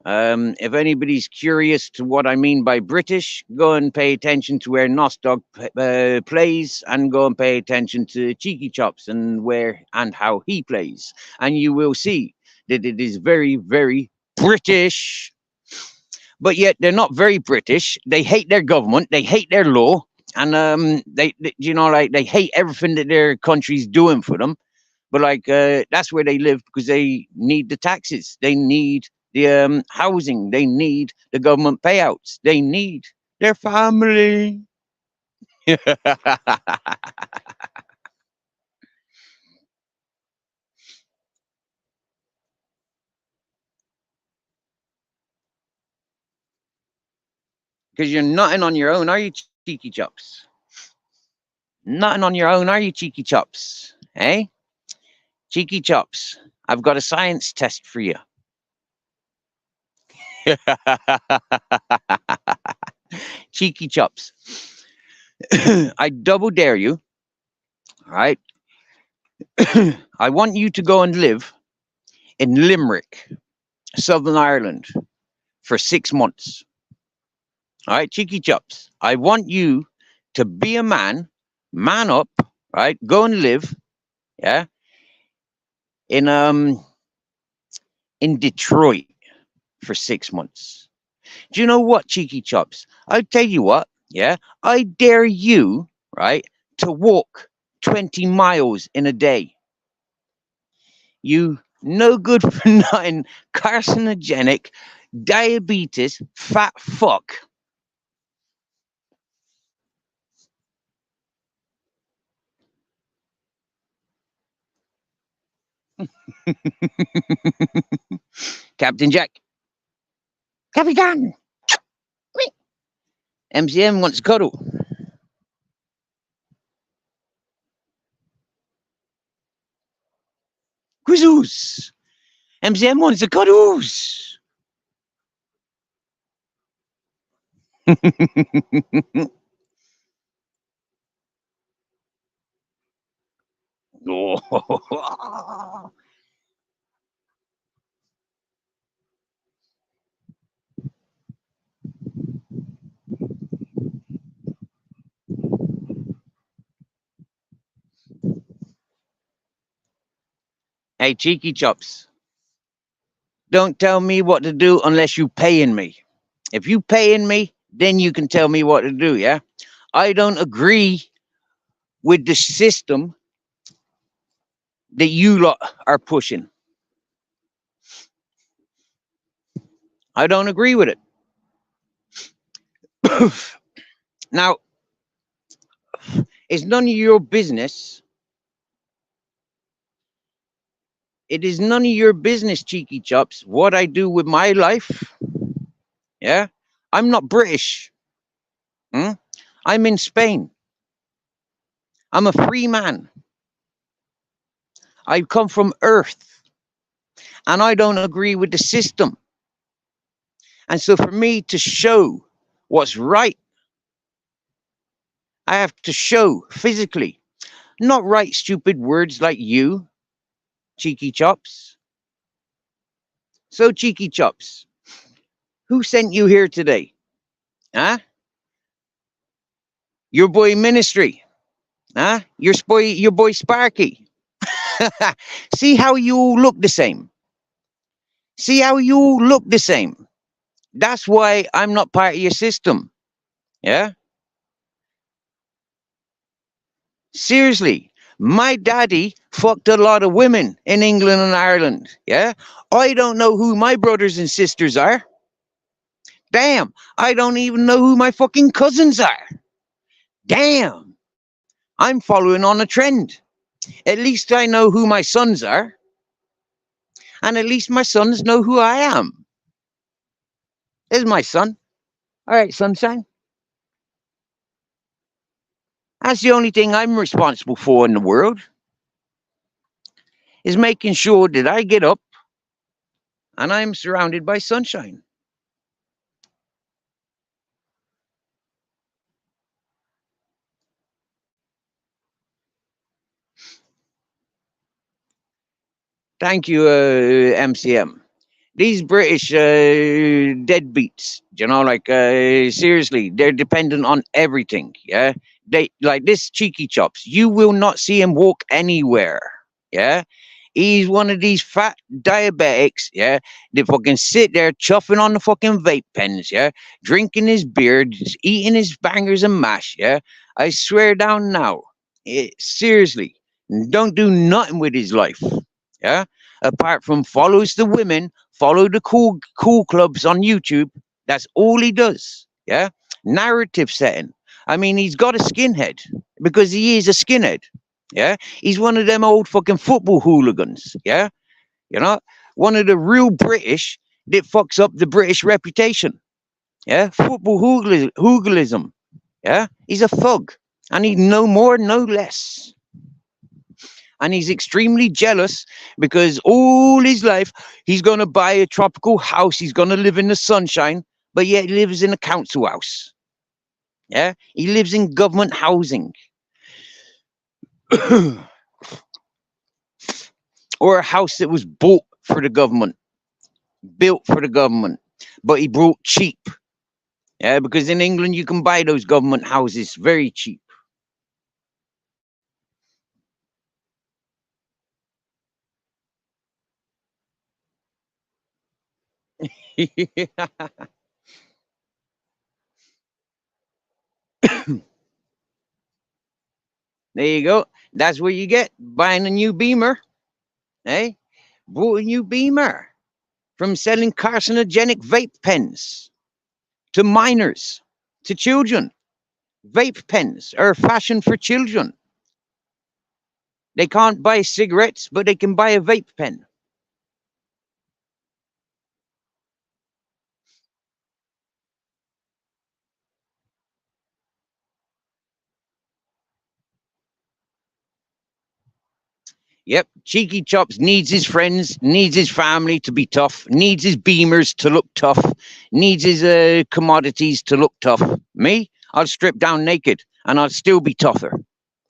If anybody's curious to what I mean by British, go and pay attention to where Nostog plays, and go and pay attention to Cheeky Chops and where and how he plays, and you will see that it is very, very British. But yet they're not very British. They hate their government. They hate their law, and you know, like they hate everything that their country's doing for them. But like that's where they live because they need the taxes, they need the housing, they need the government payouts, they need their family. Because you're nothing on your own, are you, cheeky chops? Nothing on your own, are you, cheeky chops? Eh? Cheeky chops, I've got a science test for you. Cheeky chops. I double dare you. All right. I want you to go and live in Limerick, Southern Ireland, for 6 months. All right, cheeky chops. I want you to be a man up, right? Go and live, yeah, in in Detroit for 6 months. Do you know what, cheeky chops? I tell you what, yeah, I dare you, right, to walk 20 miles in a day. You no good for nothing, carcinogenic, diabetes, fat fuck. Captain Jack. Capitan. MCM wants to cuddle. Quizzles. MCM wants to cuddles. Oh. Hey, cheeky chops. Don't tell me what to do unless you paying me. If you paying me, then you can tell me what to do, yeah? I don't agree with the system that you lot are pushing. I don't agree with it. Now, it's none of your business. It is none of your business, cheeky chops, what I do with my life. Yeah? I'm not British. Hmm? I'm in Spain. I'm a free man. I come from Earth. And I don't agree with the system. And so for me to show what's right, I have to show physically, not write stupid words like you, cheeky chops. So, cheeky chops, who sent you here today? Huh? Your boy Ministry. Huh? Your boy Sparky. See how you look the same. See how you look the same. That's why I'm not part of your system. Yeah? Seriously. My daddy fucked a lot of women in England and Ireland. Yeah. I don't know who my brothers and sisters are. Damn. I don't even know who my fucking cousins are. Damn. I'm following on a trend. At least I know who my sons are. And at least my sons know who I am. There's my son. All right, sunshine. That's the only thing I'm responsible for in the world, is making sure that I get up and I'm surrounded by sunshine. Thank you, MCM. These British deadbeats, seriously, they're dependent on everything. Yeah, they like this cheeky chops. You will not see him walk anywhere. Yeah, he's one of these fat diabetics. Yeah, they fucking sit there chuffing on the fucking vape pens. Yeah, drinking his beer, just eating his bangers and mash. Yeah, I swear down now. Seriously, don't do nothing with his life. Yeah, apart from follows the women, follow the cool clubs on YouTube. That's all he does. Yeah, narrative setting. I mean, he's got a skinhead because he is a skinhead. Yeah, he's one of them old fucking football hooligans. Yeah, you know, one of the real British that fucks up the British reputation. Yeah, football hooliganism. Yeah, he's a thug, and he's no more, no less. And he's extremely jealous because all his life he's going to buy a tropical house, he's going to live in the sunshine, but yet he lives in a council house. Yeah, he lives in government housing. Or a house that was bought for the government, built for the government, but he bought cheap. Yeah, because in England you can buy those government houses very cheap. There you go. That's what you get buying a new Beamer. Hey, bought a new Beamer from selling carcinogenic vape pens to minors, to children. Vape pens are a fashion for children. They can't buy cigarettes, but they can buy a vape pen. Yep, Cheeky Chops needs his friends, needs his family to be tough, needs his Beamers to look tough, needs his commodities to look tough. Me, I'll strip down naked and I'll still be tougher.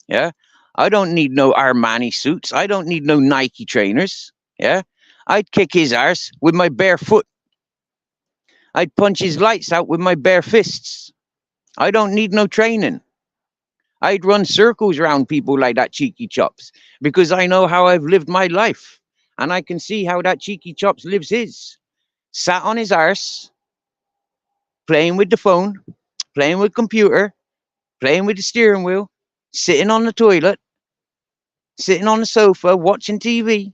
Yeah, I don't need no Armani suits. I don't need no Nike trainers. Yeah, I'd kick his arse with my bare foot. I'd punch his lights out with my bare fists. I don't need no training. I'd run circles around people like that Cheeky Chops because I know how I've lived my life. And I can see how that Cheeky Chops lives his. Sat on his arse, playing with the phone, playing with computer, playing with the steering wheel, sitting on the toilet, sitting on the sofa, watching TV,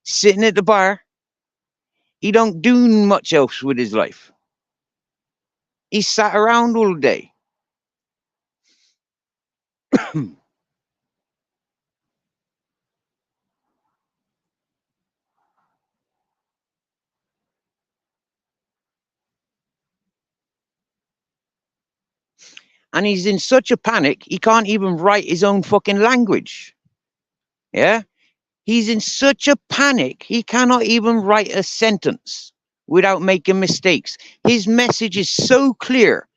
sitting at the bar. He don't do much else with his life. He sat around all day. And he's in such a panic, he can't even write his own fucking language. Yeah? He's in such a panic, he cannot even write a sentence without making mistakes. His message is so clear,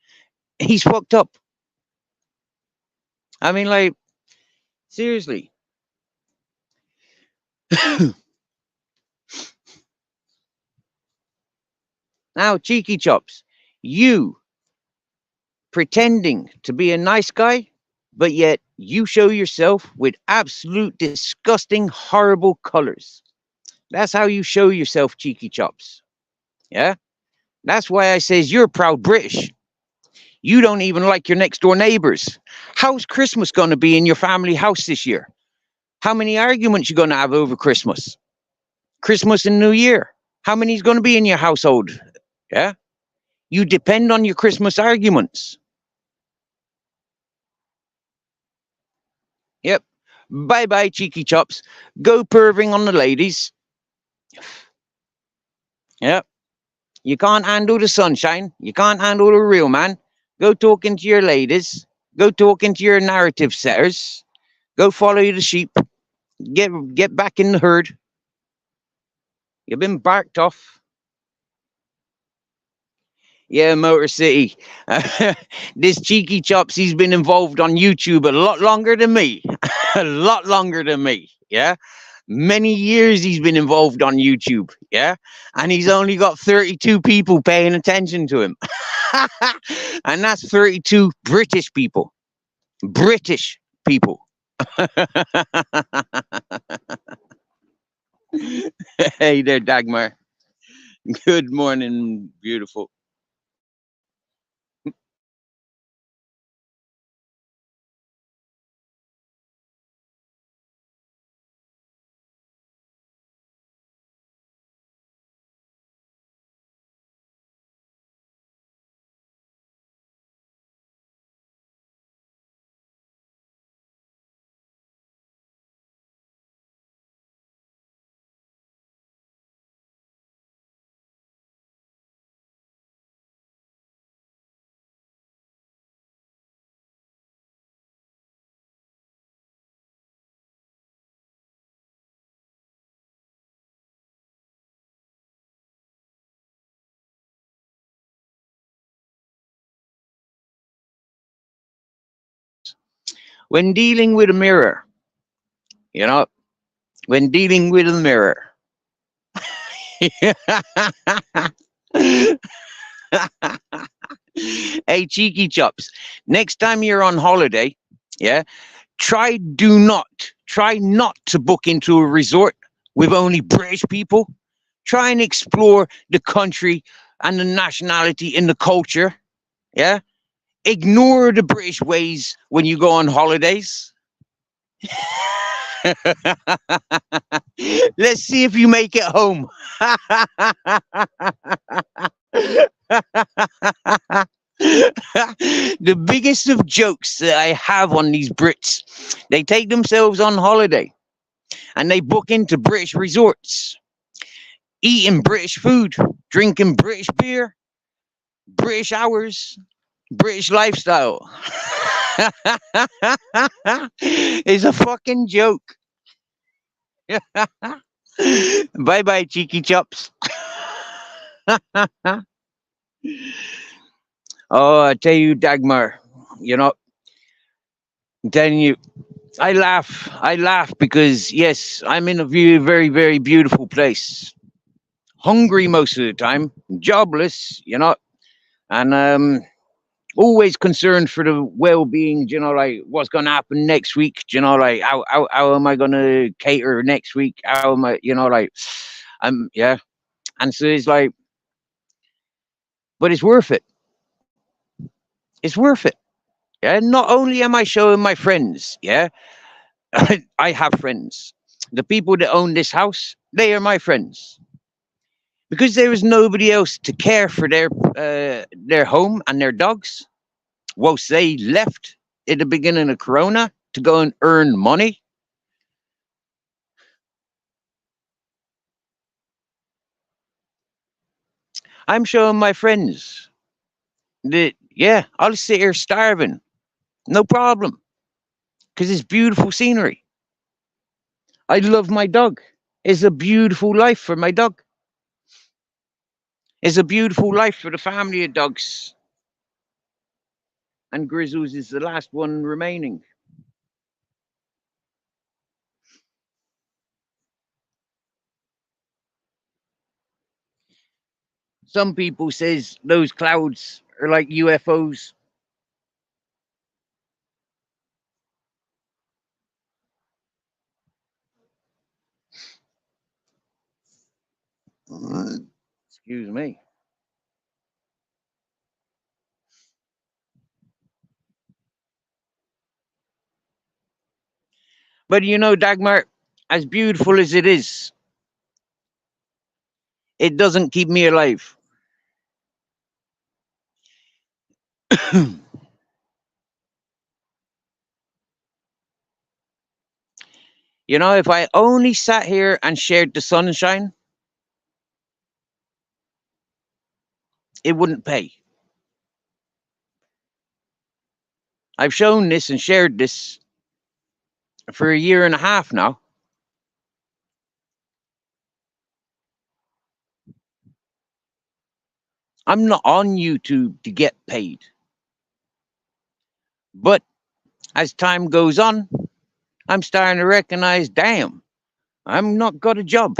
he's fucked up. I mean, like, seriously. Now, Cheeky Chops, you pretending to be a nice guy, but yet you show yourself with absolute disgusting, horrible colors. That's how you show yourself, Cheeky Chops. Yeah? That's why I says you're proud British. You don't even like your next door neighbors. How's Christmas going to be in your family house this year? How many arguments you going to have over Christmas? Christmas and New Year. How many is going to be in your household? Yeah. You depend on your Christmas arguments. Yep. Bye bye, cheeky chops. Go perving on the ladies. Yep. You can't handle the sunshine. You can't handle the real man. Go talking to your ladies. Go talking to your narrative setters. Go follow the sheep. Get back in the herd. You've been barked off. Yeah, Motor City. This cheeky chops, he's been involved on YouTube a lot longer than me. A lot longer than me. Yeah. Many years he's been involved on YouTube. Yeah. And he's only got 32 people paying attention to him. And that's 32 British people. British people. Hey there, Dagmar. Good morning, beautiful. When dealing with a mirror, you know, when dealing with a mirror. Hey, cheeky chops. Next time you're on holiday, yeah, try not to book into a resort with only British people. Try and explore the country and the nationality and the culture. Yeah. Ignore the British ways when you go on holidays. Let's see if you make it home. The biggest of jokes that I have on these Brits, they take themselves on holiday and they book into British resorts, eating British food, drinking British beer, British hours, British lifestyle. It's a fucking joke. Bye bye, cheeky chops. Oh, I tell you, Dagmar, you know, I'm telling you, I laugh because yes, I'm in a very, very beautiful place. Hungry most of the time, jobless, you know, and always concerned for the well-being. You know, like what's gonna happen next week. You know, like how am I gonna cater next week? How am I, you know, like, yeah. And so it's like, but it's worth it. It's worth it. Yeah. Not only am I showing my friends, yeah, I have friends. The people that own this house, they are my friends because there is nobody else to care for their home and their dogs. Whilst they left at the beginning of Corona to go and earn money, I'm showing my friends that yeah, I'll sit here starving, no problem, because it's beautiful scenery. I love my dog. It's a beautiful life for my dog. It's a beautiful life for the family of dogs. And Grizzles is the last one remaining. Some people says those clouds are like UFOs. Excuse me. But you know, Dagmar, as beautiful as it is, it doesn't keep me alive. You know, if I only sat here and shared the sunshine, it wouldn't pay. I've shown this and shared this for a year and a half now. I'm not on YouTube to get paid. But as time goes on, I'm starting to recognize, damn, I've not got a job.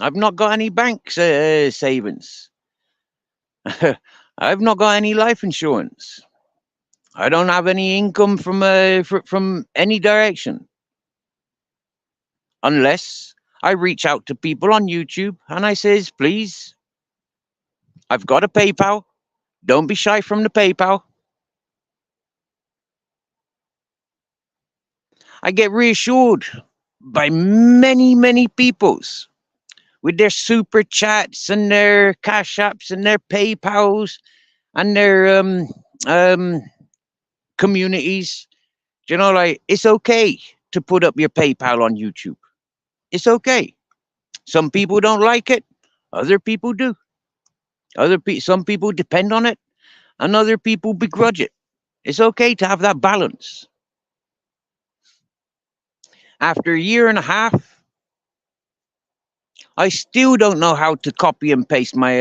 I've not got any bank savings. I've not got any life insurance. I don't have any income from any direction, unless I reach out to people on YouTube and I says, please, I've got a PayPal. Don't be shy from the PayPal. I get reassured by many, many peoples with their super chats and their cash apps and their PayPals and their um, communities. You know, like it's okay to put up your PayPal on YouTube. It's okay. Some people don't like it. Other people do. Some people depend on it, and other people begrudge it. It's okay to have that balance. After a year and a half, I still don't know how to copy and paste my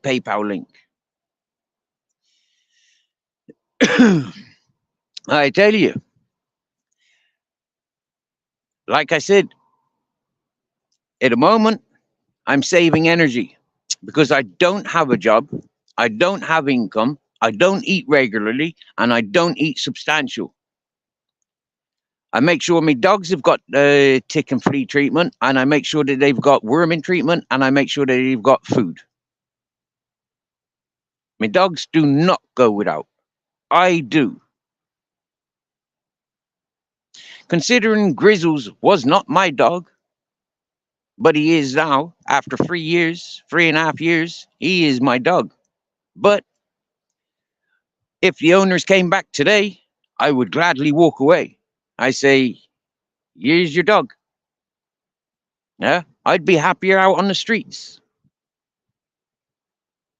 PayPal link. I tell you, like I said, at the moment, I'm saving energy because I don't have a job, I don't have income, I don't eat regularly, and I don't eat substantial. I make sure my dogs have got tick and flea treatment, and I make sure that they've got worming treatment, and I make sure that they've got food. My dogs do not go without. I do. Considering Grizzles was not my dog, but he is now, after 3 years, 3.5 years, he is my dog. But if the owners came back today, I would gladly walk away. I say, here's your dog. Yeah, I'd be happier out on the streets.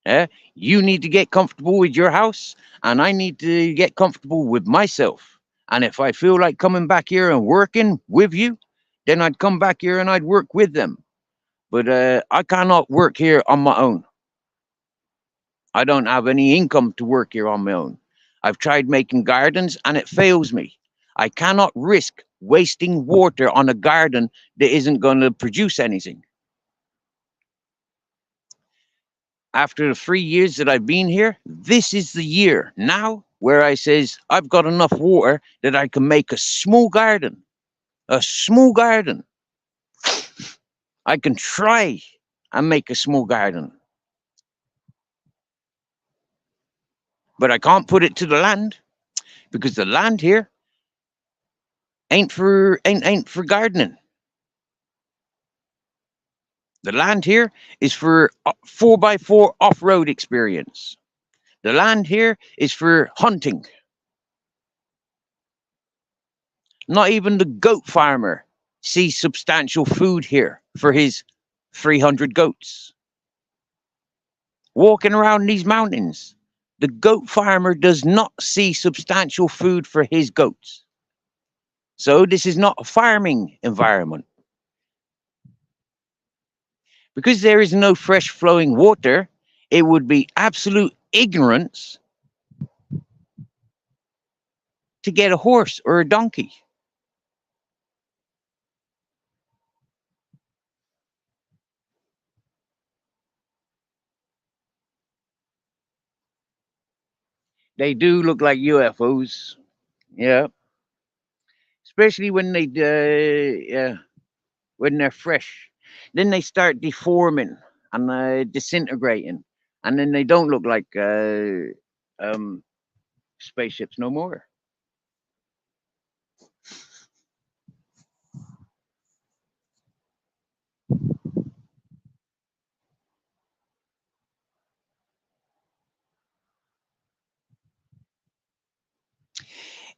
Yeah, you need to get comfortable with your house, and I need to get comfortable with myself. And if I feel like coming back here and working with you, then I'd come back here and I'd work with them. But I cannot work here on my own. I don't have any income to work here on my own. I've tried making gardens and it fails me. I cannot risk wasting water on a garden that isn't going to produce anything. After the 3 years that I've been here, this is the year now where I says I've got enough water that I can make a small garden. A small garden. I can try and make a small garden. But I can't put it to the land because the land here ain't for gardening. The land here is for 4x4 off-road experience. The land here is for hunting. Not even the goat farmer sees substantial food here for his 300 goats. Walking around these mountains, the goat farmer does not see substantial food for his goats. So this is not a farming environment. Because there is no fresh flowing water, it would be absolute ignorance to get a horse or a donkey. They do look like UFOs. Yeah, especially when they're fresh. Then they start deforming and disintegrating, and then they don't look like um, spaceships no more.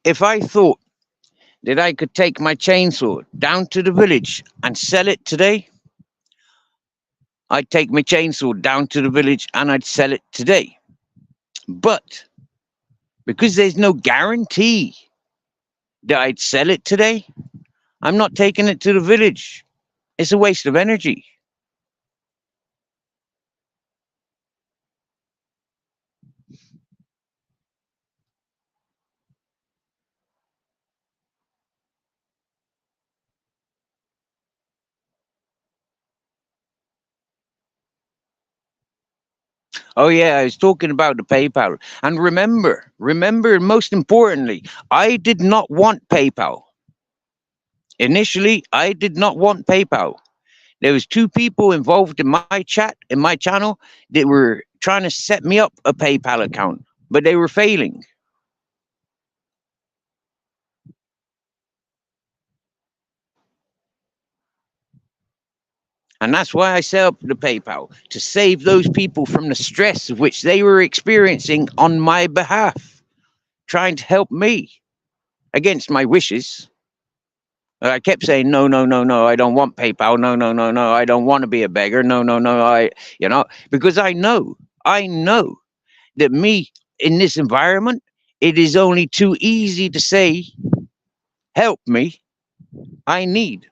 If I thought that I could take my chainsaw down to the village and sell it today, I'd take my chainsaw down to the village and I'd sell it today. But because there's no guarantee that I'd sell it today, I'm not taking it to the village. It's a waste of energy. Oh yeah, I was talking about the PayPal. And remember, most importantly, I did not want PayPal. Initially, I did not want PayPal. There was two people involved in my chat, in my channel, that were trying to set me up a PayPal account, but they were failing. And that's why I set up the PayPal, to save those people from the stress of which they were experiencing on my behalf, trying to help me against my wishes. I kept saying, no, no, no, no, I don't want PayPal. No, no, no, no, I don't want to be a beggar. No, no, no, because I know that me in this environment, it is only too easy to say, help me, I need.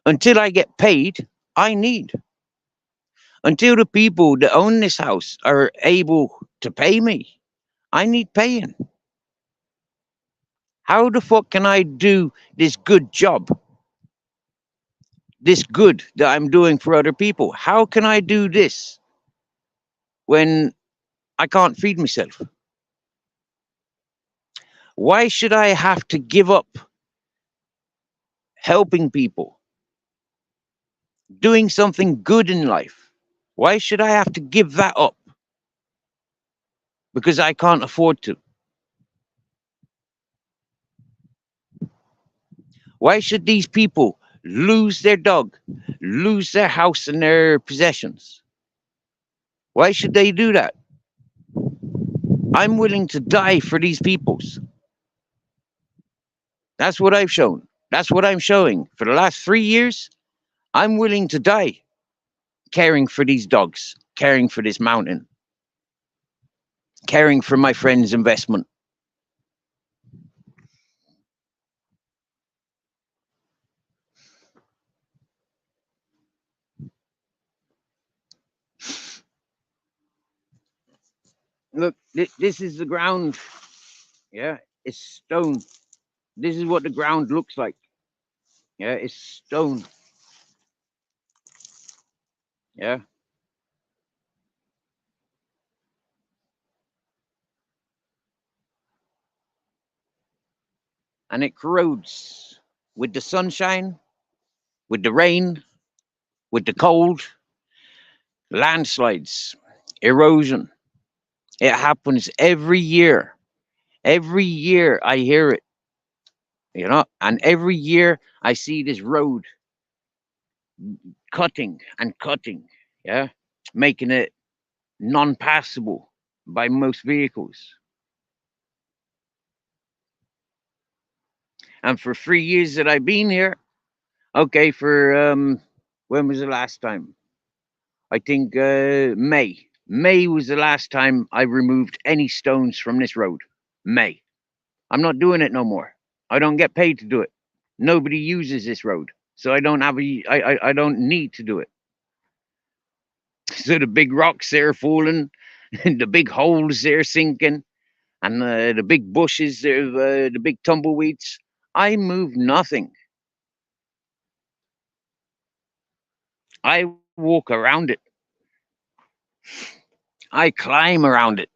Until I get paid, I need. Until the people that own this house are able to pay me, I need paying. How the fuck can I do this good job? This good that I'm doing for other people? How can I do this when I can't feed myself? Why should I have to give up helping people, doing something good in life? Why should I have to give that up? Because I can't afford to. Why should these people lose their dog, lose their house and their possessions? Why should they do that? I'm willing to die for these peoples. That's what I've shown. That's what I'm showing. For the last 3 years, I'm willing to die caring for these dogs, caring for this mountain, caring for my friend's investment. Look, this is the ground. Yeah, it's stone. This is what the ground looks like. Yeah, it's stone. Yeah. And it corrodes with the sunshine, with the rain, with the cold, landslides, erosion. It happens every year. Every year I hear it, and every year I see this road cutting and cutting, yeah, making it non-passable by most vehicles. And for 3 years that I've been here, okay, for when was the last time? I think May. May was the last time I removed any stones from this road. May. I'm not doing it no more. I don't get paid to do it. Nobody uses this road, so I don't need to do it. So the big rocks they're falling, the big holes they're sinking, and the big bushes, the big tumbleweeds. I move nothing. I walk around it. I climb around it.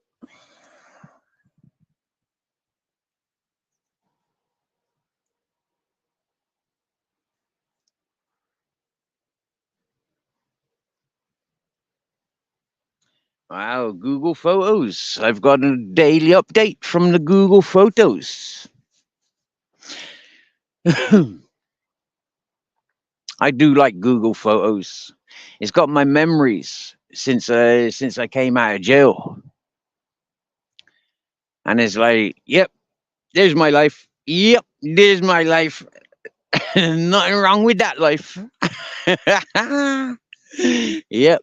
Wow, Google Photos. I've got a daily update from the Google Photos. I do like Google Photos. It's got my memories since I came out of jail. And it's like, yep, There's my life. Yep, there's my life. Nothing wrong with that life. Yep.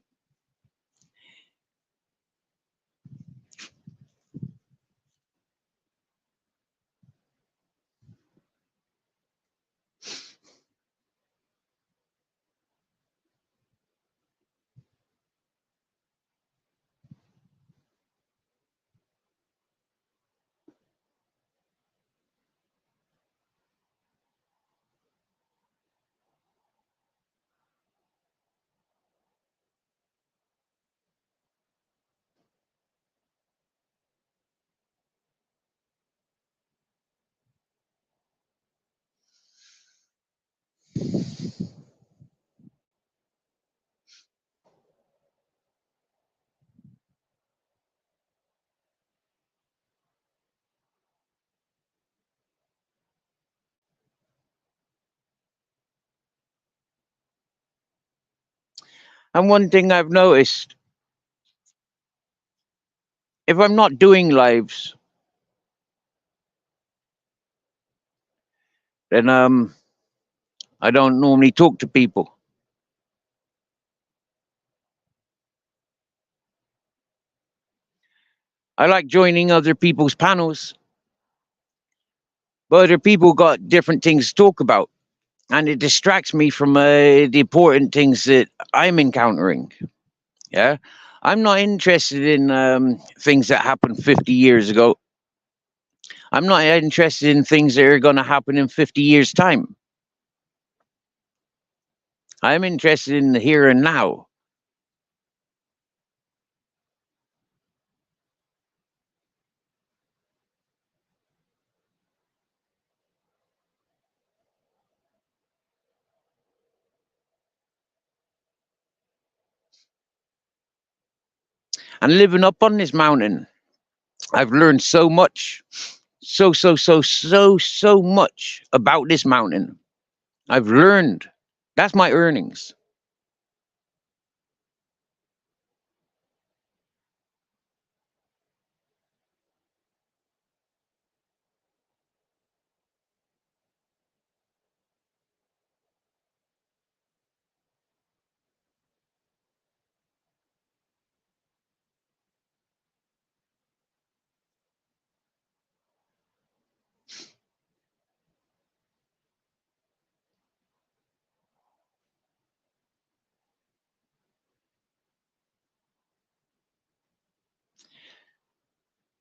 And one thing I've noticed, if I'm not doing lives, then I don't normally talk to people. I like joining other people's panels, but other people got different things to talk about, and it distracts me from the important things that I'm encountering. Yeah, I'm not interested in things that happened 50 years ago. I'm not interested in things that are going to happen in 50 years' time. I'm interested in the here and now. And living up on this mountain, I've learned so much, so much about this mountain. I've learned. That's my earnings.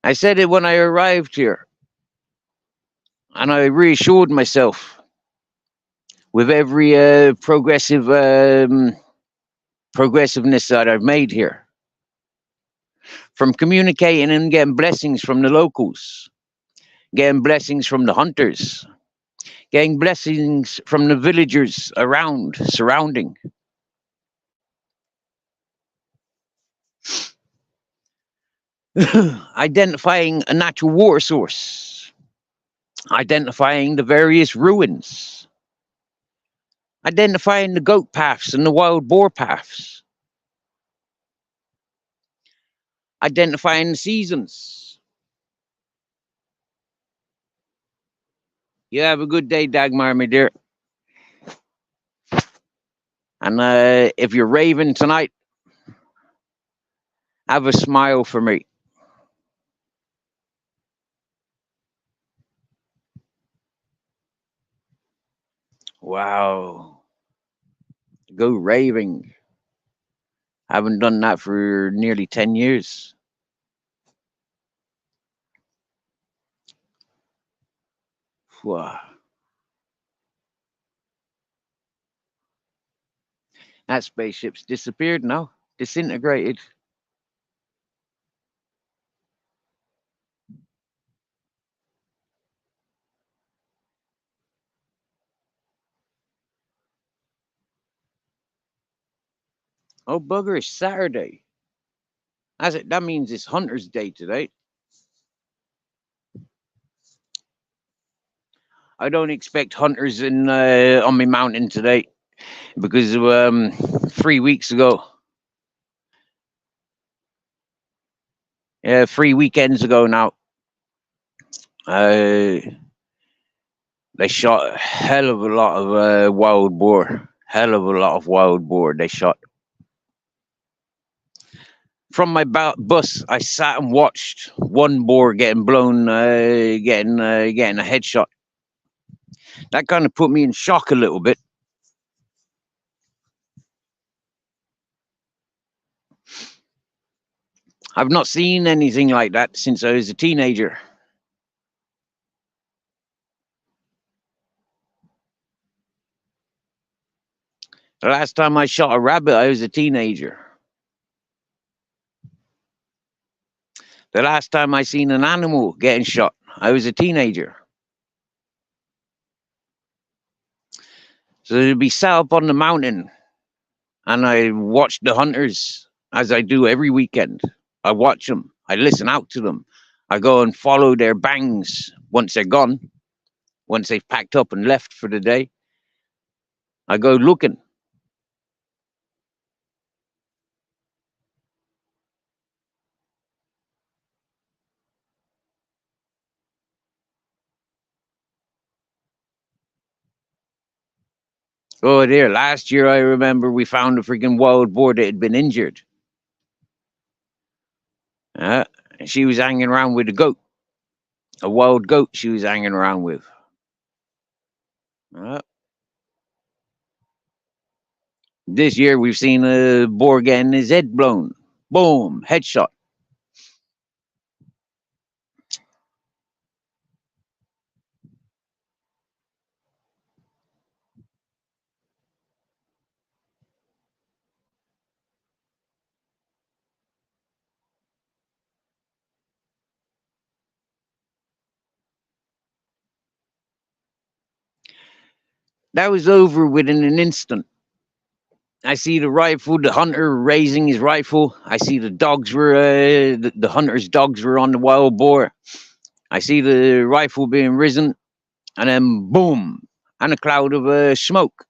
I said it when I arrived here, and I reassured myself with every progressiveness that I've made here, from communicating and getting blessings from the locals, getting blessings from the hunters, getting blessings from the villagers around, surrounding. Identifying a natural water source, identifying the various ruins, identifying the goat paths and the wild boar paths, identifying the seasons. You have a good day, Dagmar, my dear. And if you're raving tonight, have a smile for me. Wow. Go raving. Haven't done that for nearly 10 years. Wow. That spaceship's disappeared now, disintegrated. Oh, bugger, it's Saturday. That means it's Hunter's Day today. I don't expect hunters in on my mountain today because 3 weeks ago, 3 weekends ago now, Uh, they shot a hell of a lot of wild boar. Hell of a lot of wild boar they shot. From my bus, I sat and watched one boar getting blown, getting a headshot. That kind of put me in shock a little bit. I've not seen anything like that since I was a teenager. The last time I shot a rabbit, I was a teenager. The last time I seen an animal getting shot, I was a teenager. So to be sat up on the mountain and I watch the hunters as I do every weekend. I watch them. I listen out to them. I go and follow their bangs once they're gone, once they've packed up and left for the day. I go looking. Oh, there. Last year, I remember we found a freaking wild boar that had been injured. Uh, she was hanging around with a goat, a wild goat she was hanging around with. This year, we've seen a boar getting his head blown. Boom, headshot. That was over within an instant. I see the rifle, the hunter raising his rifle. I see the dogs were, the hunter's dogs were on the wild boar. I see the rifle being risen, and then boom, and a cloud of smoke.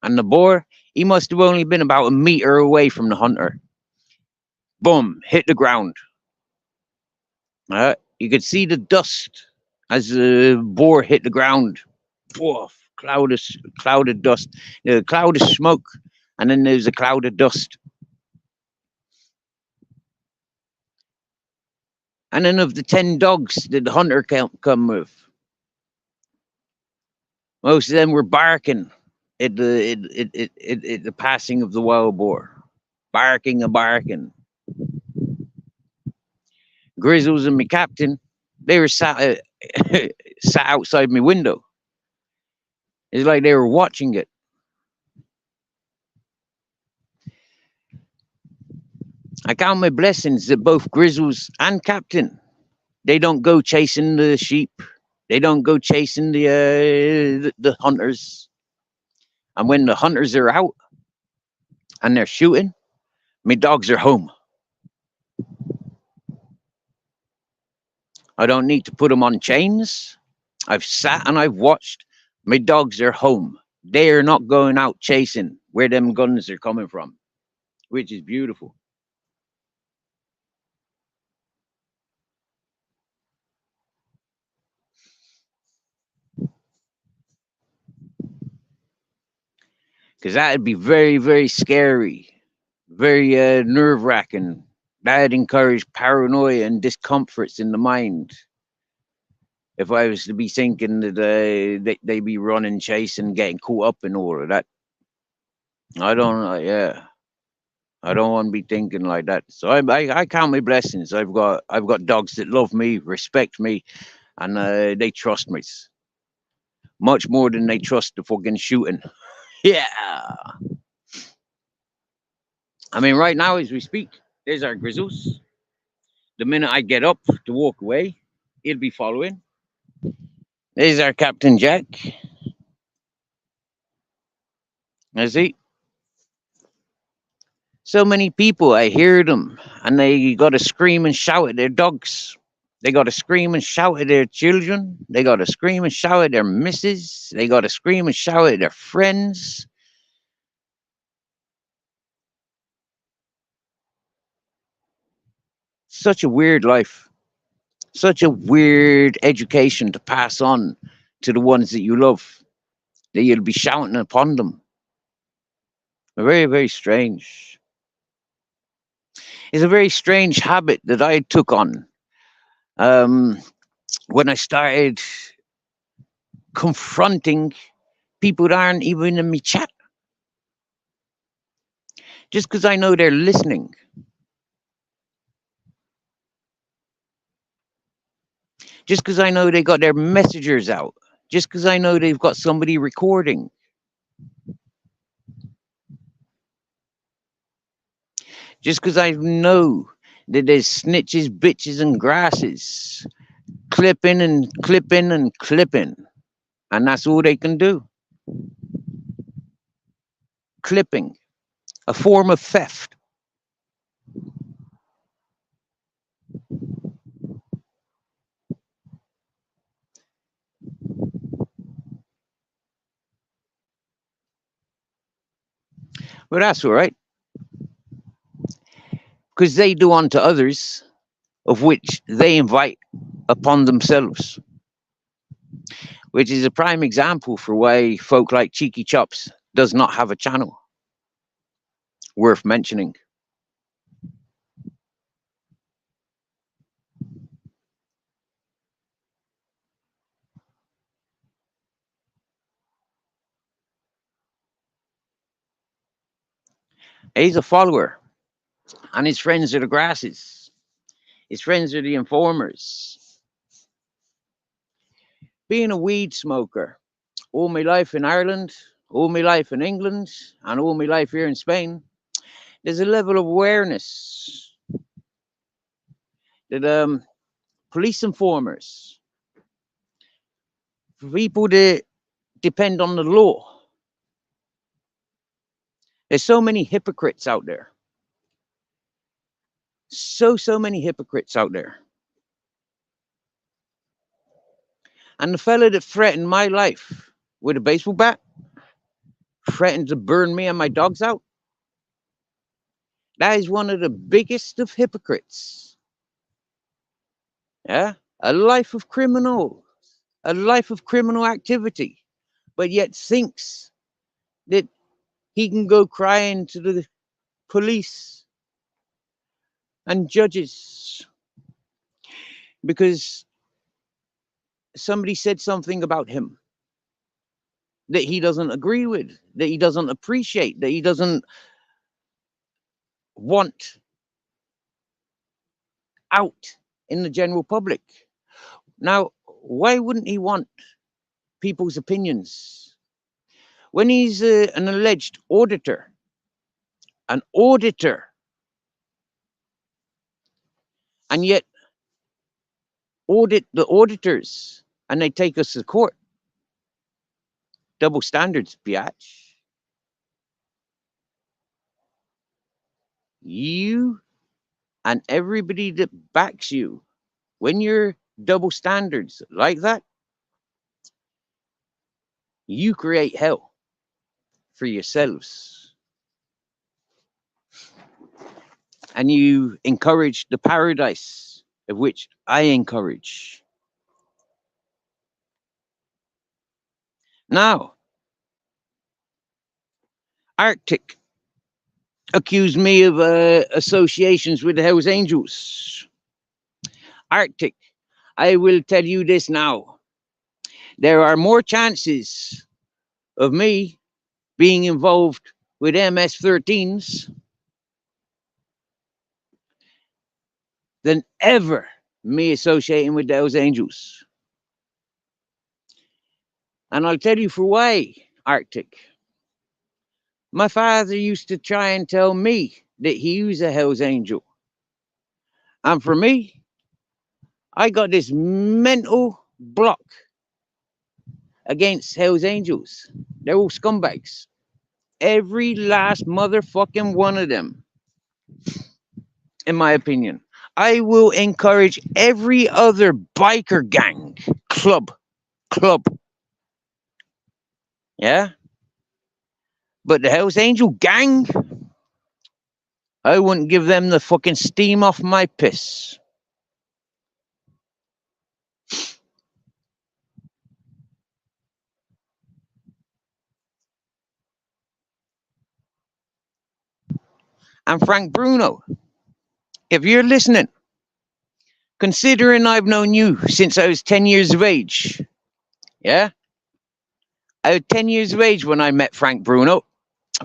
And the boar, he must have only been about a meter away from the hunter. Boom, hit the ground. You could see the dust as the boar hit the ground. Poof, cloud of dust, a cloud of smoke, and then there's a cloud of dust. And then of the 10 dogs that the hunter come with, most of them were barking at the passing of the wild boar. Barking and barking. Grizzles and my captain, they were sat outside my window. It's like they were watching it. I count my blessings that both Grizzles and Captain, they don't go chasing the sheep. They don't go chasing the hunters. And when the hunters are out and they're shooting, my dogs are home. I don't need to put them on chains. I've sat and I've watched. My dogs are home. They are not going out chasing where them guns are coming from, which is beautiful. Because that'd be very, very scary, very nerve wracking. That'd encourage paranoia and discomforts in the mind. If I was to be thinking that they be running, chasing, getting caught up in all of that, I don't know. Yeah, I don't want to be thinking like that. So I count my blessings. I've got dogs that love me, respect me, and they trust me much more than they trust the fucking shooting. Yeah. I mean, right now as we speak, there's our Grizzles. The minute I get up to walk away, he'll be following. There's our Captain Jack. Is he? So many people, I hear them, and they got to scream and shout at their dogs. They got to scream and shout at their children. They got to scream and shout at their missus. They got to scream and shout at their friends. Such a weird life. Such a weird education to pass on to the ones that you love, that you'll be shouting upon them. Very, very strange. It's a very strange habit that I took on um, when I started confronting people that aren't even in my chat, just because I know they're listening, just because I know they got their messengers out, just because I know they've got somebody recording, just because I know that there's snitches, bitches, and grasses clipping and clipping and clipping, and that's all they can do. Clipping, a form of theft. But that's all right, because they do unto others of which they invite upon themselves, which is a prime example for why folk like Cheeky Chops does not have a channel worth mentioning. He's a follower, and his friends are the grasses. His friends are the informers. Being a weed smoker all my life in Ireland, all my life in England, and all my life here in Spain, there's a level of awareness that police informers, people that depend on the law, there's so many hypocrites out there. So many hypocrites out there. And the fella that threatened my life with a baseball bat, threatened to burn me and my dogs out, that is one of the biggest of hypocrites. Yeah? A life of criminal, a life of criminal activity, but yet thinks that he can go crying to the police and judges because somebody said something about him that he doesn't agree with, that he doesn't appreciate, that he doesn't want out in the general public. Now, why wouldn't he want people's opinions? When he's an alleged auditor, an auditor, and yet audit the auditors and they take us to court. Double standards, biatch. You and everybody that backs you, when you're double standards like that, you create hell for yourselves. And you encourage the paradise of which I encourage. Now, Arctic accused me of associations with the Hells Angels. Arctic, I will tell you this now. There are more chances of me being involved with MS-13s than ever me associating with the Hells Angels. And I'll tell you for why, Arctic. My father used to try and tell me that he was a Hells Angel. And for me, I got this mental block against Hells Angels. They're all scumbags. Every last motherfucking one of them, in my opinion. I will encourage every other biker gang, club. Yeah? But the Hells Angel gang, I wouldn't give them the fucking steam off my piss. And Frank Bruno, if you're listening, considering I've known you since I was 10 years of age, yeah? I was 10 years of age when I met Frank Bruno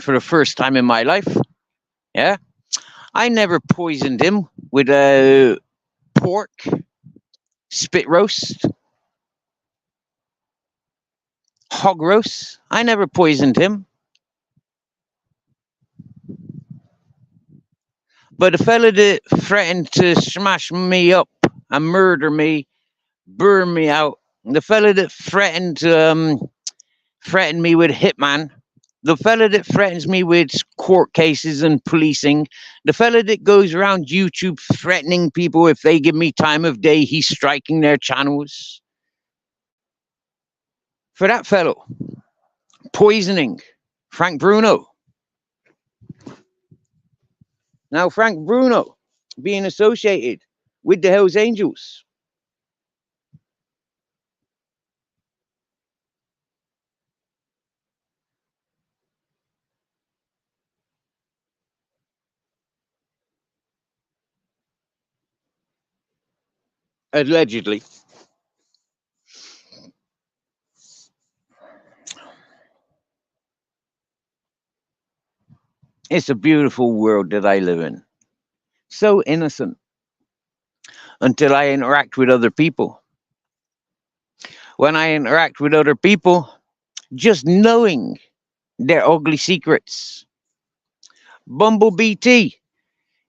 for the first time in my life, yeah? I never poisoned him with a pork spit roast, hog roast. I never poisoned him. But the fella that threatened to smash me up and murder me, burn me out, the fella that threatened me with hitman, the fella that threatens me with court cases and policing, the fella that goes around YouTube threatening people if they give me time of day, he's striking their channels. For that fellow, poisoning Frank Bruno. Now, Frank Bruno being associated with the Hells Angels. Allegedly. It's a beautiful world that I live in. So innocent until I interact with other people. When I interact with other people, just knowing their ugly secrets. Bumblebee T,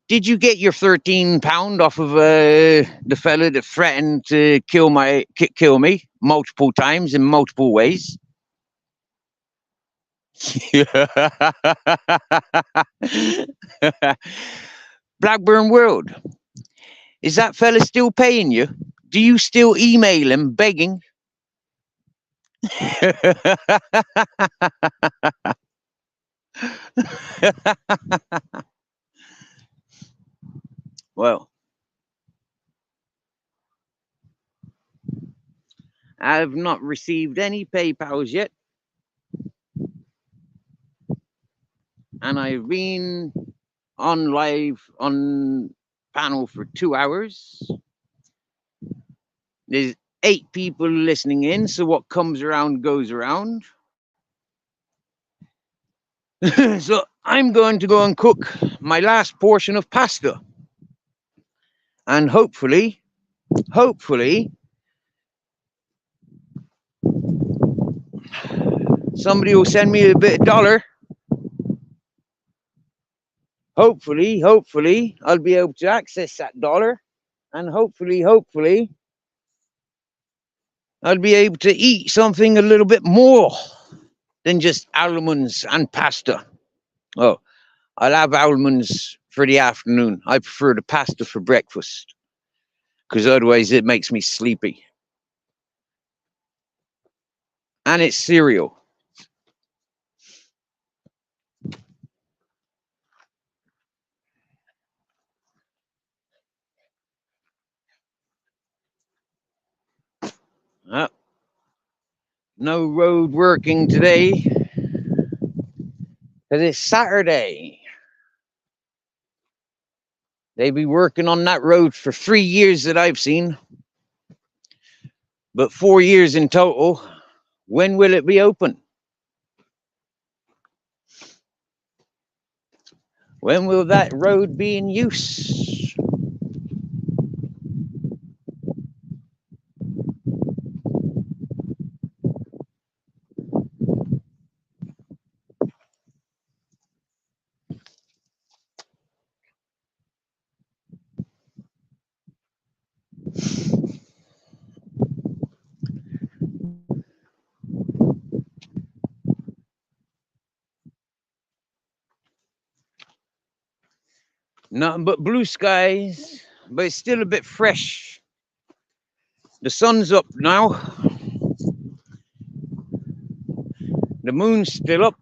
did you get your £13 off of the fella that threatened to kill me multiple times in multiple ways? Blackburn World, is that fella still paying you? Do you still email him begging? Well, I've not received any PayPals yet. And I've been on live on panel for 2 hours. There's 8 people listening in, so what comes around goes around. So I'm going to go and cook my last portion of pasta. And hopefully, somebody will send me a bit of dollar. Hopefully, I'll be able to access that dollar. And hopefully, I'll be able to eat something a little bit more than just almonds and pasta. Oh, I'll have almonds for the afternoon. I prefer the pasta for breakfast because otherwise it makes me sleepy. And it's cereal. No road working today because it's Saturday. They be working on that road for 3 years that I've seen, but 4 years in total. When will it be open? When will that road be in use? Nothing but blue skies, but it's still a bit fresh. The sun's up now. The moon's still up.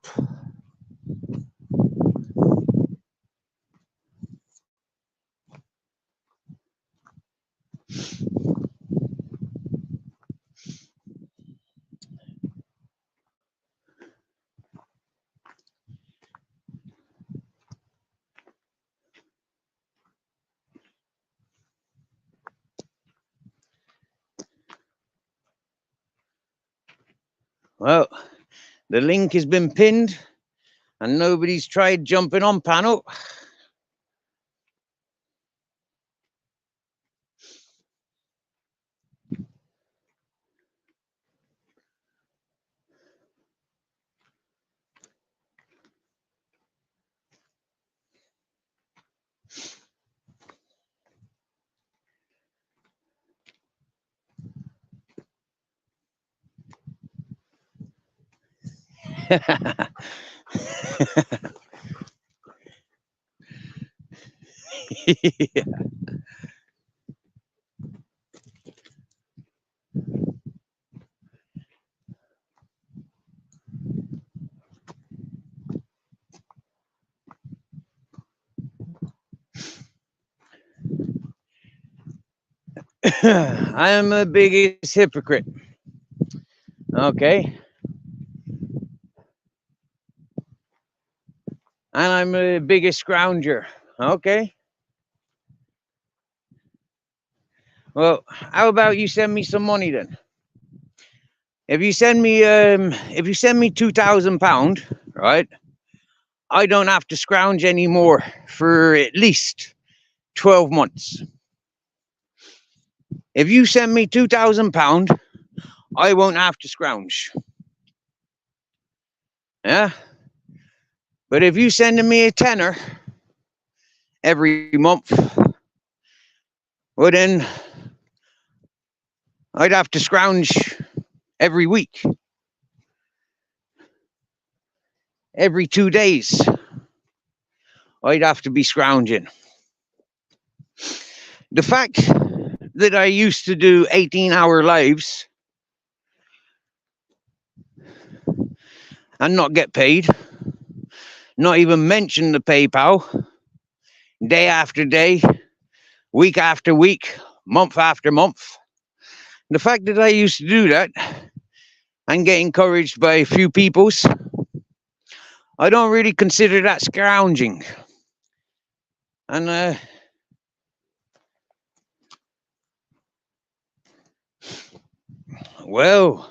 Well, the link has been pinned and nobody's tried jumping on panel. I am the biggest hypocrite. Okay. And I'm the biggest scrounger. Okay. Well, how about you send me some money then? If you send me £2,000, right, I don't have to scrounge anymore for at least 12 months. If you send me £2,000, I won't have to scrounge. Yeah. But if you send me a tenner every month, well then I'd have to scrounge every week. Every 2 days, I'd have to be scrounging. The fact that I used to do 18-hour lives and not get paid, not even mention the PayPal, day after day, week after week, month after month. The fact that I used to do that and get encouraged by a few peoples, I don't really consider that scrounging. And well,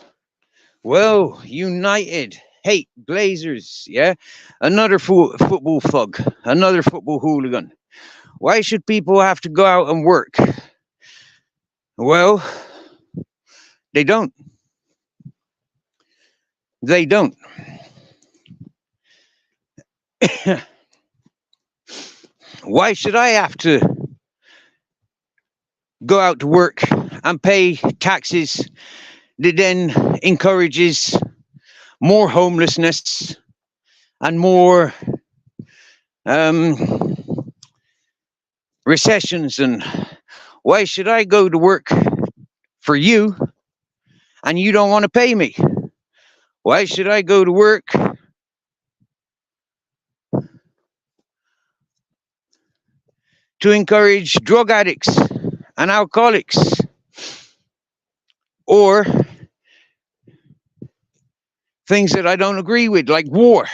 United hate Glazers, yeah? Another football thug, another football hooligan. Why should people have to go out and work? Well, they don't. They don't. Why should I have to go out to work and pay taxes that then encourages more homelessness and more recessions? And why should I go to work for you and you don't want to pay me? Why should I go to work to encourage drug addicts and alcoholics, or things that I don't agree with, like war?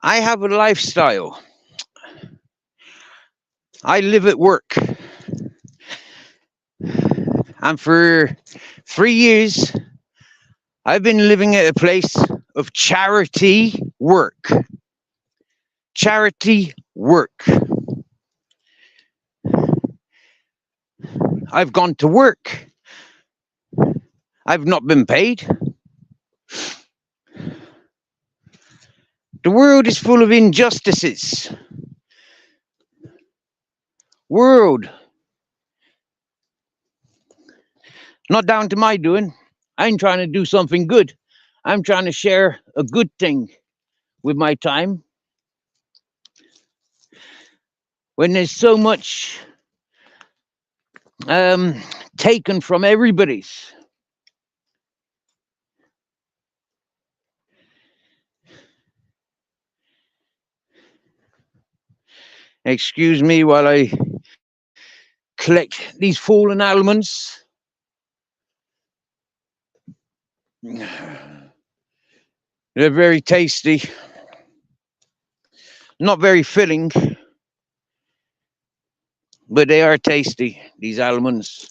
I have a lifestyle. I live at work. And for 3 years, I've been living at a place of charity work. Charity work. I've gone to work. I've not been paid. The world is full of injustices. World. Not down to my doing. I'm trying to do something good. I'm trying to share a good thing with my time. When there's so much taken from everybody's. Excuse me while I collect these fallen almonds. They're very tasty. Not very filling, but they are tasty, these almonds.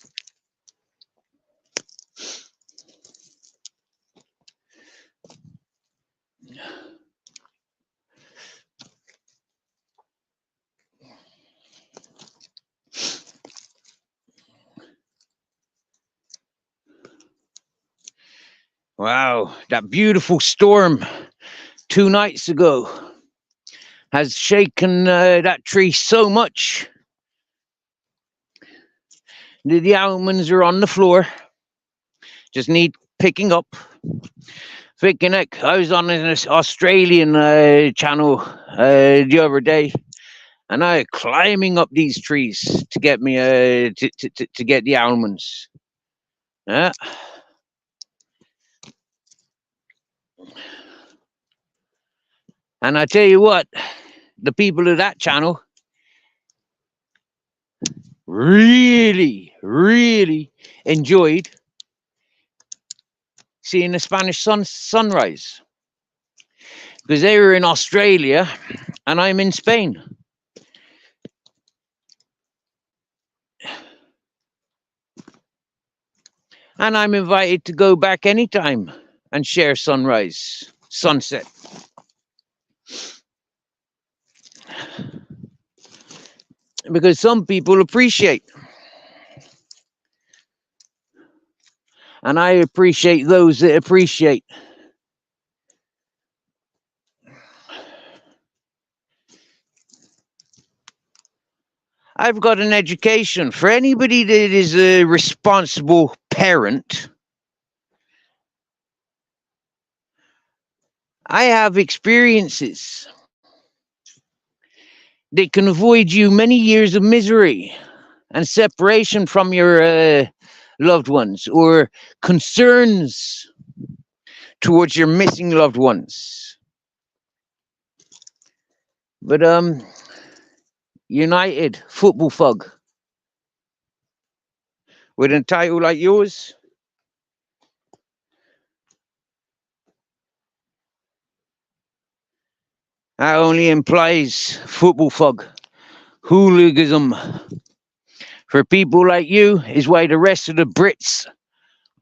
Wow, that beautiful storm 2 nights ago has shaken that tree so much that the almonds are on the floor. Just need picking up. Thinking heck, I was on an Australian channel the other day, and I climbing up these trees to get me to get the almonds. Yeah. And I tell you what, the people of that channel really, really enjoyed seeing the Spanish sunrise, because they were in Australia and I'm in Spain. And I'm invited to go back anytime and share sunset. Because some people appreciate. And I appreciate those that appreciate. I've got an education for anybody that is a responsible parent. I have experiences that can avoid you many years of misery and separation from your loved ones, or concerns towards your missing loved ones. But United Football Fug, with a title like yours, that only implies football fug, hooliganism. For people like you is why the rest of the Brits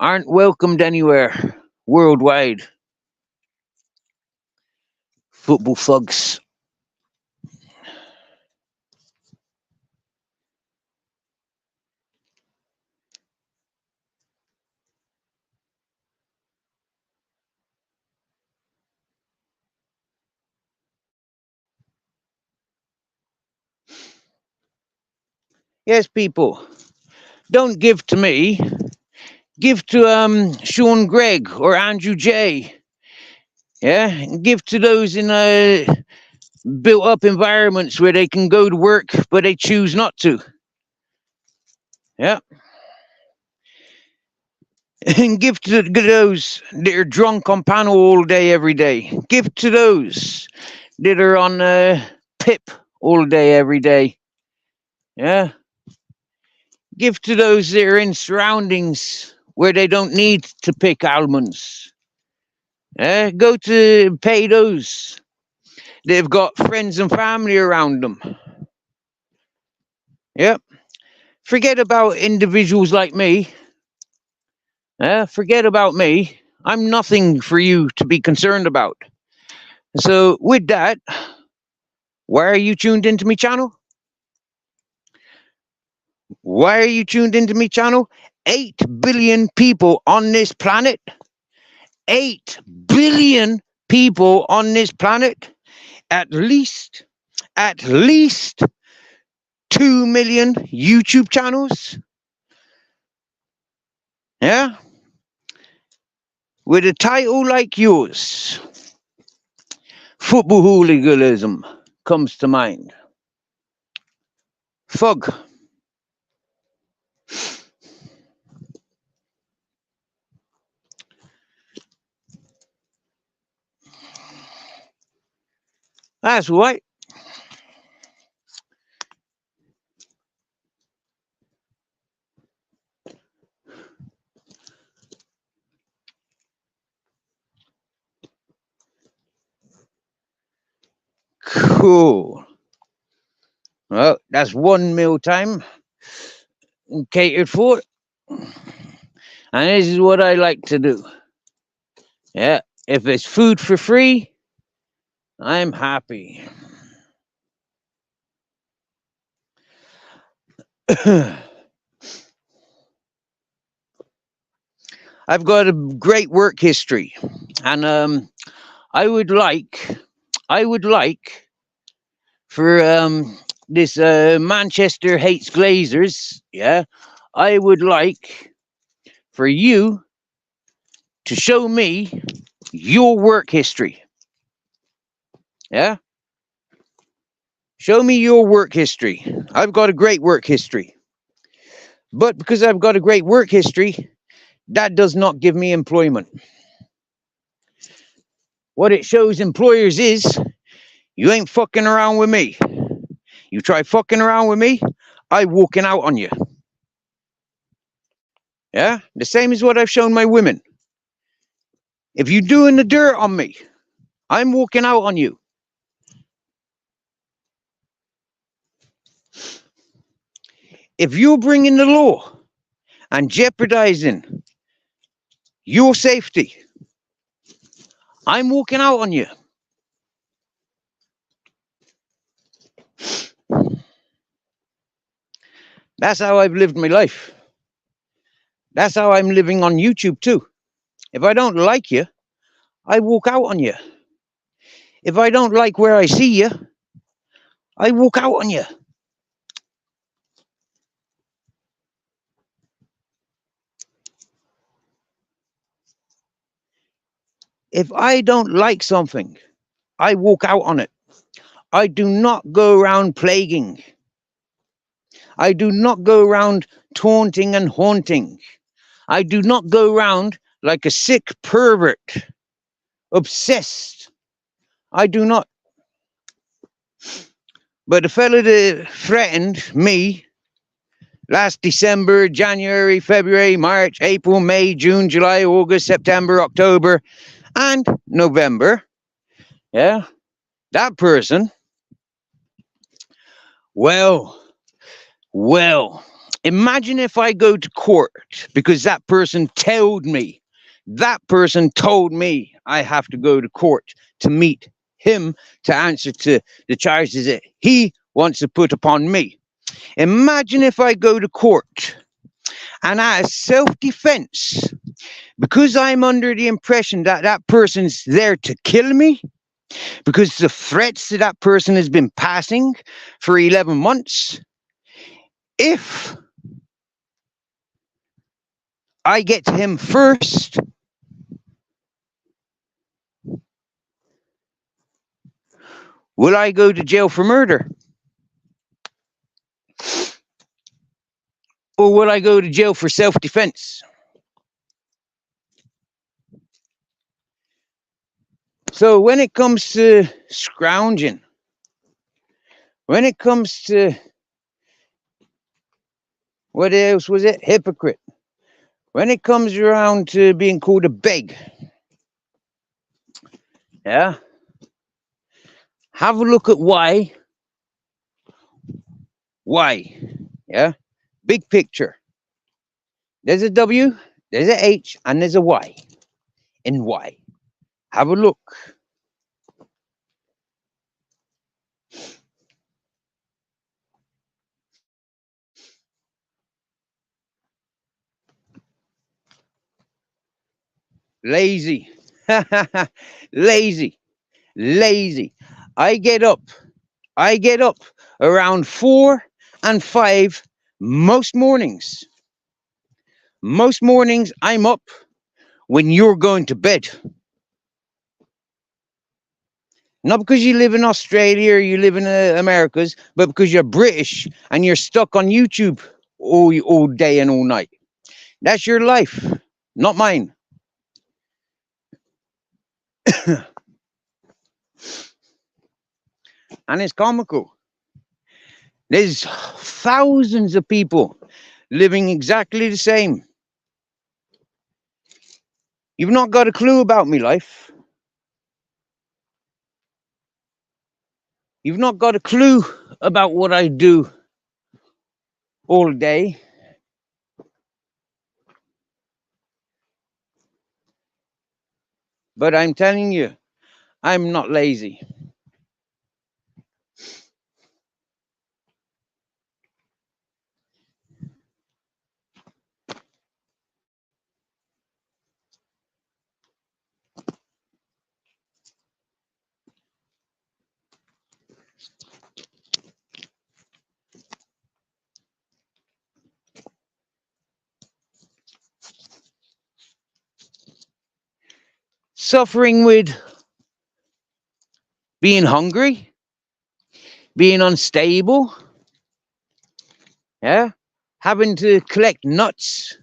aren't welcomed anywhere worldwide. Football fugs. Yes, people, don't give to me. Give to Sean Gregg or Andrew J. Yeah, give to those in built up environments where they can go to work, but they choose not to. Yeah. And give to those that are drunk on panel all day, every day. Give to those that are on PIP all day, every day. Yeah. Give to those that are in surroundings where they don't need to pick almonds. Go to pay those. They've got friends and family around them. Yep. Forget about individuals like me. Forget about me. I'm nothing for you to be concerned about. So with that, why are you tuned into me channel? Why are you tuned into me channel? 8 billion people on this planet. 8 billion people on this planet. At least 2 million YouTube channels. Yeah? With a title like yours, football hooliganism comes to mind. Fug. That's right. Cool. Well, that's 1 meal time catered for. And this is what I like to do. Yeah. If it's food for free, I'm happy. I've got a great work history, and I would like, I would like for this Manchester hates Glazers. Yeah, I would like for you to show me your work history. Yeah, show me your work history. I've got a great work history, but because I've got a great work history, that does not give me employment. What it shows employers is you ain't fucking around with me. You try fucking around with me, I walking out on you. Yeah, the same as what I've shown my women. If you doing the dirt on me, I'm walking out on you. If you're bringing the law and jeopardizing your safety, I'm walking out on you. That's how I've lived my life. That's how I'm living on YouTube too. If I don't like you, I walk out on you. If I don't like where I see you, I walk out on you. If I don't like something, I walk out on it. I do not go around plaguing. I do not go around taunting and haunting. I do not go around like a sick pervert, obsessed. I do not. But the fella that threatened me last December, January, February, March, April, May, June, July, August, September, October, and November, yeah, that person, well, well, imagine if I go to court because that person told me, I have to go to court to meet him to answer to the charges that he wants to put upon me. Imagine if I go to court and out of self-defense, because I'm under the impression that that person's there to kill me, because the threats that that person has been passing for 11 months, if I get to him first, will I go to jail for murder? Or will I go to jail for self-defense? So when it comes to scrounging, when it comes to, what else was it? Hypocrite. When it comes around to being called a beg, yeah, have a look at why, yeah, big picture. There's a W, there's a H, and there's a Y in Y. Have a look. Lazy. Lazy. Lazy. I get up. I get up around 4 and 5 most mornings. Most mornings I'm up when you're going to bed. Not because you live in Australia or you live in the Americas, but because you're British and you're stuck on YouTube all day and all night. That's your life, not mine. And it's comical. There's thousands of people living exactly the same. You've not got a clue about me life. You've not got a clue about what I do all day. But I'm telling you, I'm not lazy. suffering with being hungry, being unstable, yeah, having to collect nuts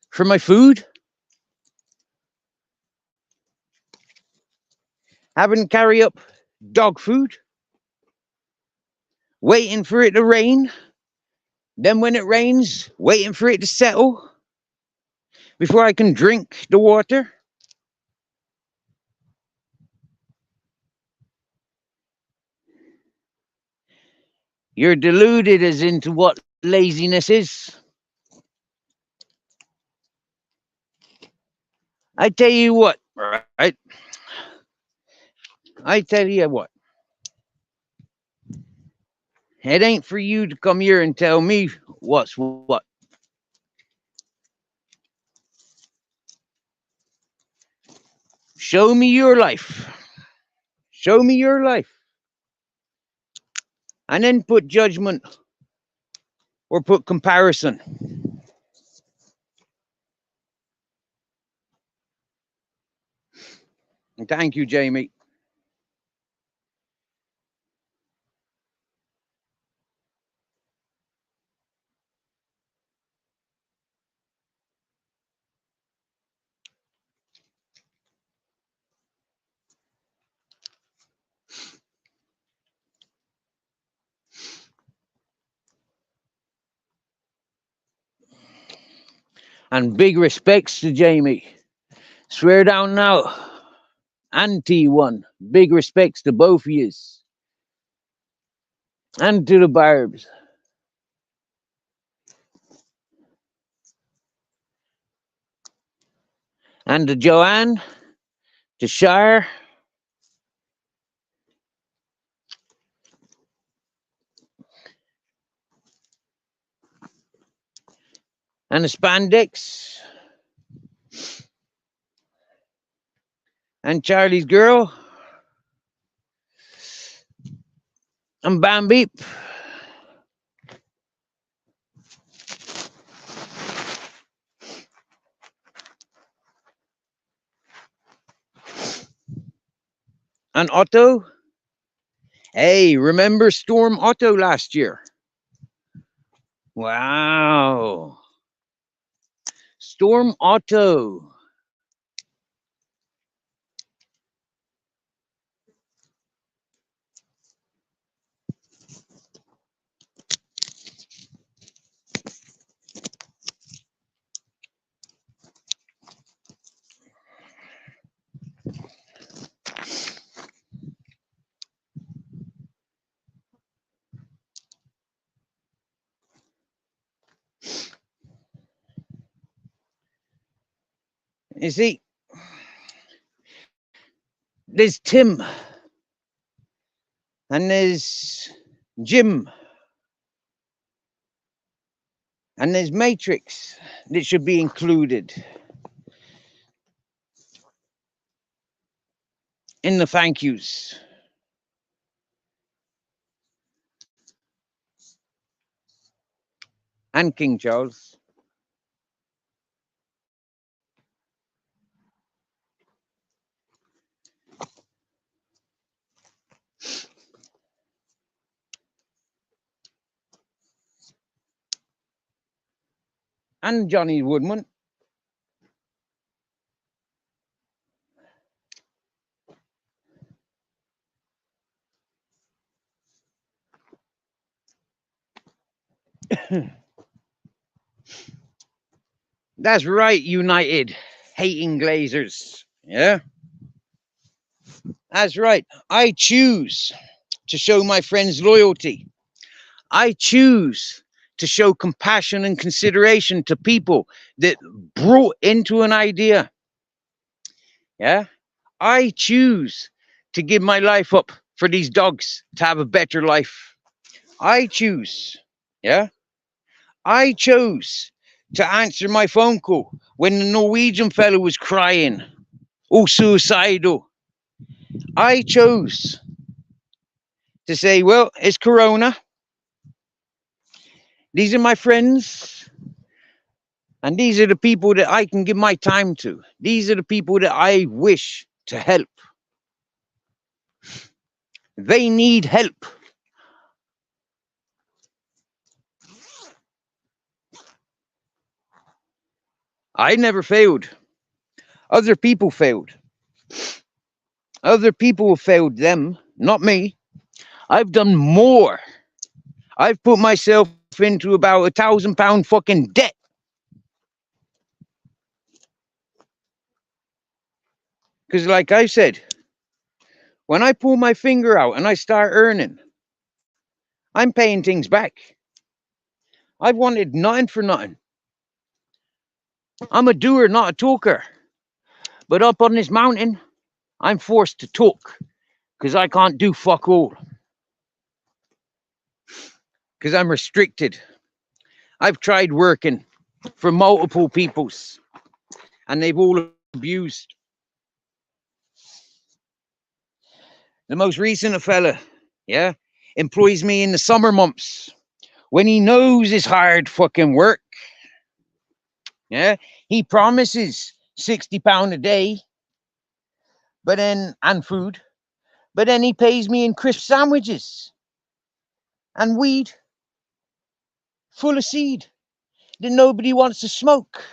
for my food, having to carry up dog food, waiting for it to rain, then when it rains, waiting for it to settle before I can drink the water. You're deluded as into what laziness is. I tell you what, right? I tell you what. It ain't for you to come here and tell me what's what. Show me your life. Show me your life. And then put judgment or put comparison. And thank you, Jamie. And big respects to Jamie. Swear down now. And T1. Big respects to both of yous. And to the Barbs. And to Joanne. To Shire. And the Spandex. And Charlie's girl. And Bambi. And Otto. Hey, remember Storm Otto last year? Wow. Storm Otto. You see, there's Tim and there's Jim and there's Matrix that should be included in the thank yous. And King Charles. And Johnny Woodman. That's right, United hating Glazers. Yeah. That's right. I choose to show my friends loyalty. I choose to show compassion and consideration to people that brought into an idea. Yeah. I choose to give my life up for these dogs to have a better life. I choose. Yeah. I chose to answer my phone call when the Norwegian fellow was crying, all suicidal. I chose to say, well, it's Corona. These are my friends. And these are the people that I can give my time to. These are the people that I wish to help. They need help. I never failed. Other people failed. Other people failed them, not me. I've done more. I've put myself into about £1,000 fucking debt. Because, like I said, when I pull my finger out and I start earning, I'm paying things back. I've wanted nothing for nothing. I'm a doer, not a talker. But up on this mountain, I'm forced to talk because I can't do fuck all. Because I'm restricted. I've tried working for multiple peoples and they've all abused. The most recent fella, yeah, employs me in the summer months when he knows it's hard fucking work. Yeah, he promises £60 a day, but then, and food, but then he pays me in crisp sandwiches and weed full of seed that nobody wants to smoke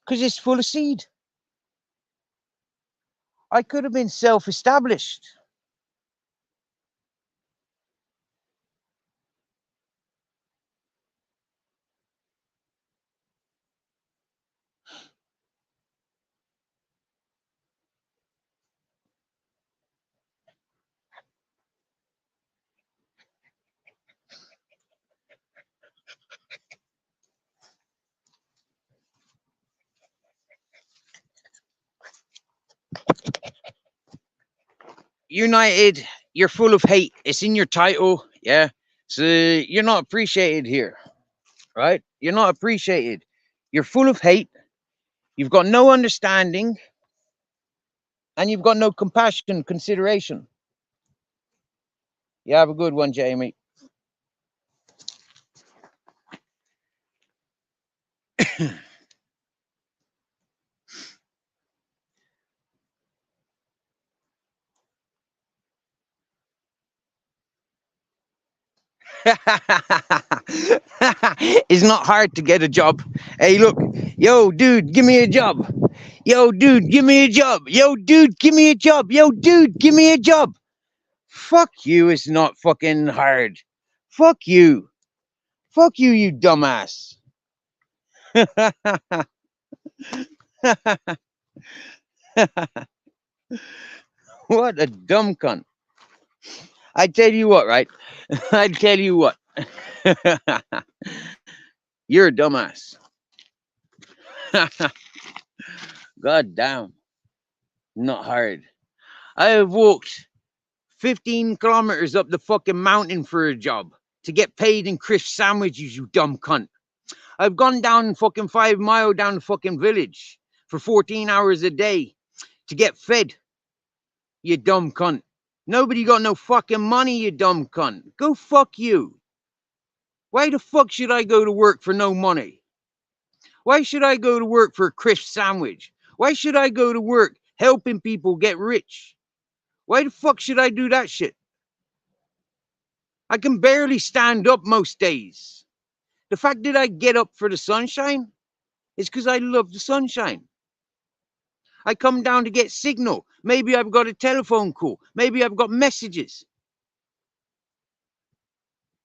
because it's full of seed. I could have been self-established. United, you're full of hate. It's in your title, yeah. So you're not appreciated here, right? You're not appreciated. You're full of hate. You've got no understanding, and you've got no compassion, consideration. You have a good one, Jamie. It's not hard to get a job. Hey, look, yo, dude, give me a job. Yo, dude, give me a job. Yo, dude, give me a job. Yo, dude, give me a job. Fuck you, it's not fucking hard. Fuck you. Fuck you, you dumbass. What a dumb cunt. I tell you what, right? I tell you what. You're a dumbass. God damn. Not hard. I have walked 15 kilometers up the fucking mountain for a job to get paid in crisp sandwiches, you dumb cunt. I've gone down fucking 5 miles down the fucking village for 14 hours a day to get fed, you dumb cunt. Nobody got no fucking money, you dumb cunt. Go fuck you. Why the fuck should I go to work for no money? Why should I go to work for a crisp sandwich? Why should I go to work helping people get rich? Why the fuck should I do that shit? I can barely stand up most days. The fact that I get up for the sunshine is because I love the sunshine. I come down to get signal. Maybe I've got a telephone call. Maybe I've got messages.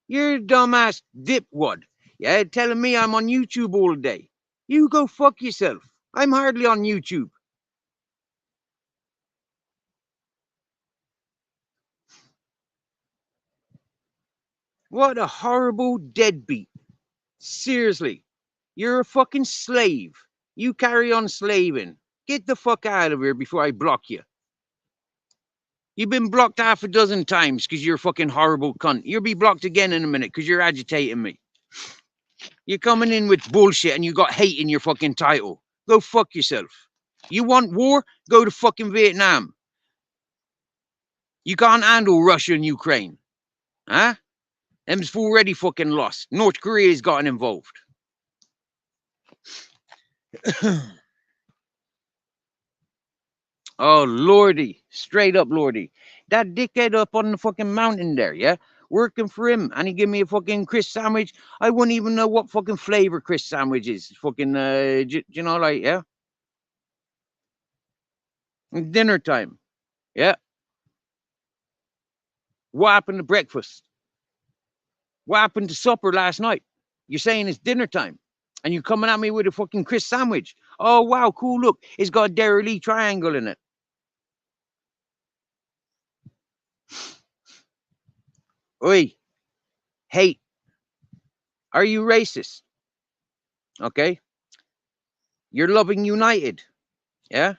You're a dumbass dipwad. Yeah, telling me I'm on YouTube all day. You go fuck yourself. I'm hardly on YouTube. What a horrible deadbeat. Seriously. You're a fucking slave. You carry on slaving. Get the fuck out of here before I block you. You've been blocked half a dozen times because you're a fucking horrible cunt. You'll be blocked again in a minute because you're agitating me. You're coming in with bullshit and you got hate in your fucking title. Go fuck yourself. You want war? Go to fucking Vietnam. You can't handle Russia and Ukraine. Huh? Them's already fucking lost. North Korea's gotten involved. Oh, Lordy. Straight up, Lordy. That dickhead up on the fucking mountain there, yeah? Working for him, and he give me a fucking crisp sandwich. I wouldn't even know what fucking flavor crisp sandwich is. Fucking, you know, like, yeah? Dinner time, yeah? What happened to breakfast? What happened to supper last night? You're saying it's dinner time, and you're coming at me with a fucking crisp sandwich. Oh, wow, cool, look. It's got a Dairy Lee triangle in it. Oi, hate. Are you racist? Okay. You're loving United, yeah?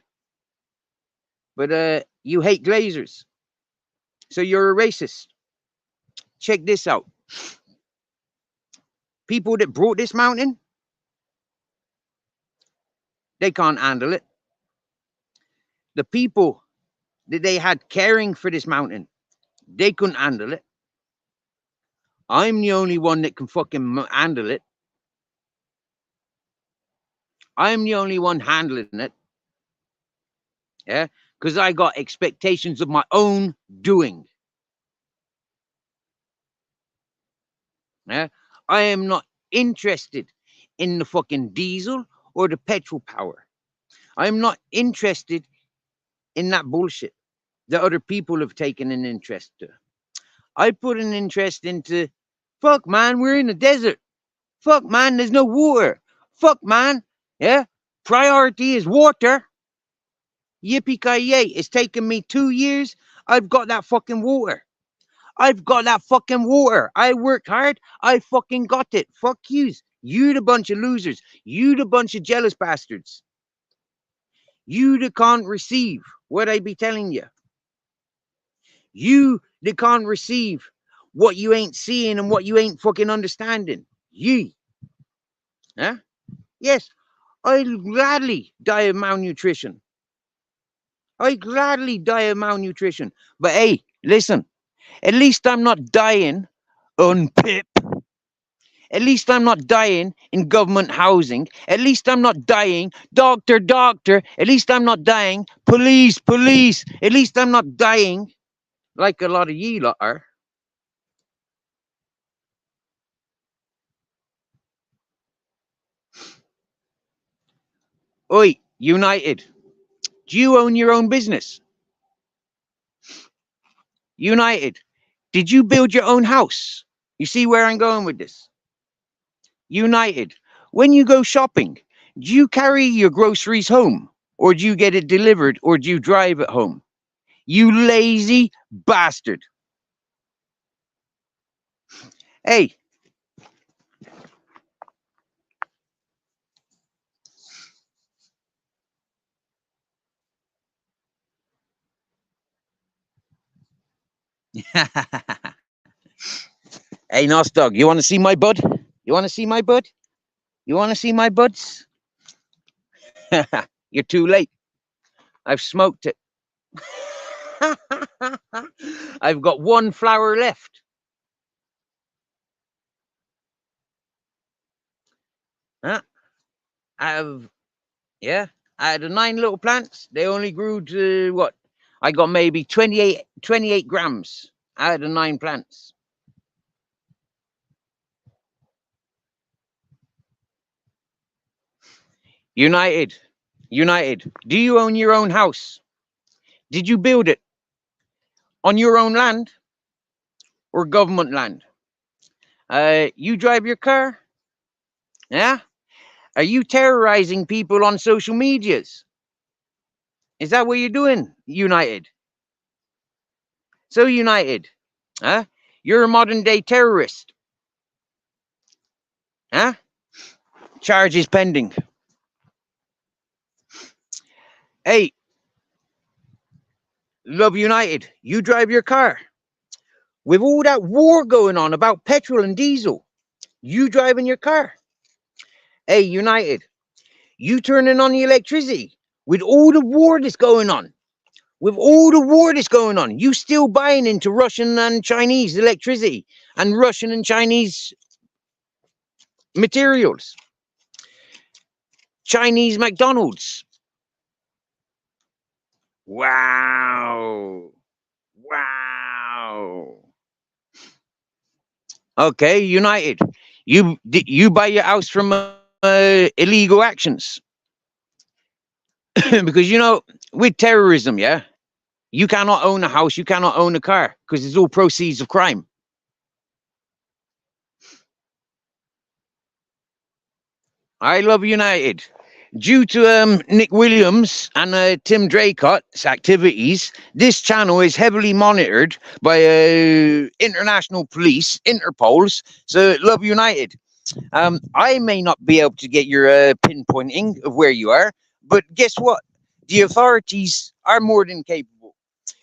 But you hate Glazers. So you're a racist. Check this out. People that brought this mountain, they can't handle it. The people that they had caring for this mountain, they couldn't handle it. I'm the only one that can fucking handle it. I'm the only one handling it. Yeah? Because I got expectations of my own doing. Yeah? I am not interested in the fucking diesel or the petrol power. I'm not interested in that bullshit that other people have taken an interest to. I put an interest into, fuck, man, we're in the desert. Fuck, man, there's no water. Fuck, man, yeah? Priority is water. Yippee-ki-yay. It's taken me 2 years. I've got that fucking water. I've got that fucking water. I worked hard. I fucking got it. Fuck yous. You the bunch of losers. You the bunch of jealous bastards. You that can't receive what I be telling you. You that can't receive what you ain't seeing and what you ain't fucking understanding. Ye. Huh? Yes, I'll gladly die of malnutrition. I gladly die of malnutrition. But hey, listen, at least I'm not dying on PIP. At least I'm not dying in government housing. At least I'm not dying, doctor, doctor. At least I'm not dying, police, police. At least I'm not dying like a lot of ye lot are. Oi, United, do you own your own business? United, did you build your own house? You see where I'm going with this? United, when you go shopping, do you carry your groceries home? Or do you get it delivered? Or do you drive it home? You lazy bastard. Hey. Hey, Nos Dog, you want to see my bud? You want to see my bud? You want to see my buds? You're too late. I've smoked it. I've got one flower left. Huh? Yeah, I had 9 little plants. They only grew to what? I got maybe 28 grams out of 9 plants. United, do you own your own house? Did you build it on your own land or government land? You drive your car? Yeah? Are you terrorizing people on social medias? Is that what you're doing, United? So, United, huh? You're a modern day terrorist. Huh? Charges pending. Hey, Love United, you drive your car. With all that war going on about petrol and diesel, you driving your car. Hey, United, you turning on the electricity with all the war that's going on. With all the war that's going on, you still buying into Russian and Chinese electricity and Russian and Chinese materials. Chinese McDonald's. Wow. Wow. Okay, United. You buy your house from illegal actions. Because with terrorism, yeah, you cannot own a house, you cannot own a car, because it's all proceeds of crime. I love United. Due to Nick Williams and Tim Draycott's activities, this channel is heavily monitored by international police, Interpols. So love United. I may not be able to get your pinpointing of where you are, but guess what? The authorities are more than capable.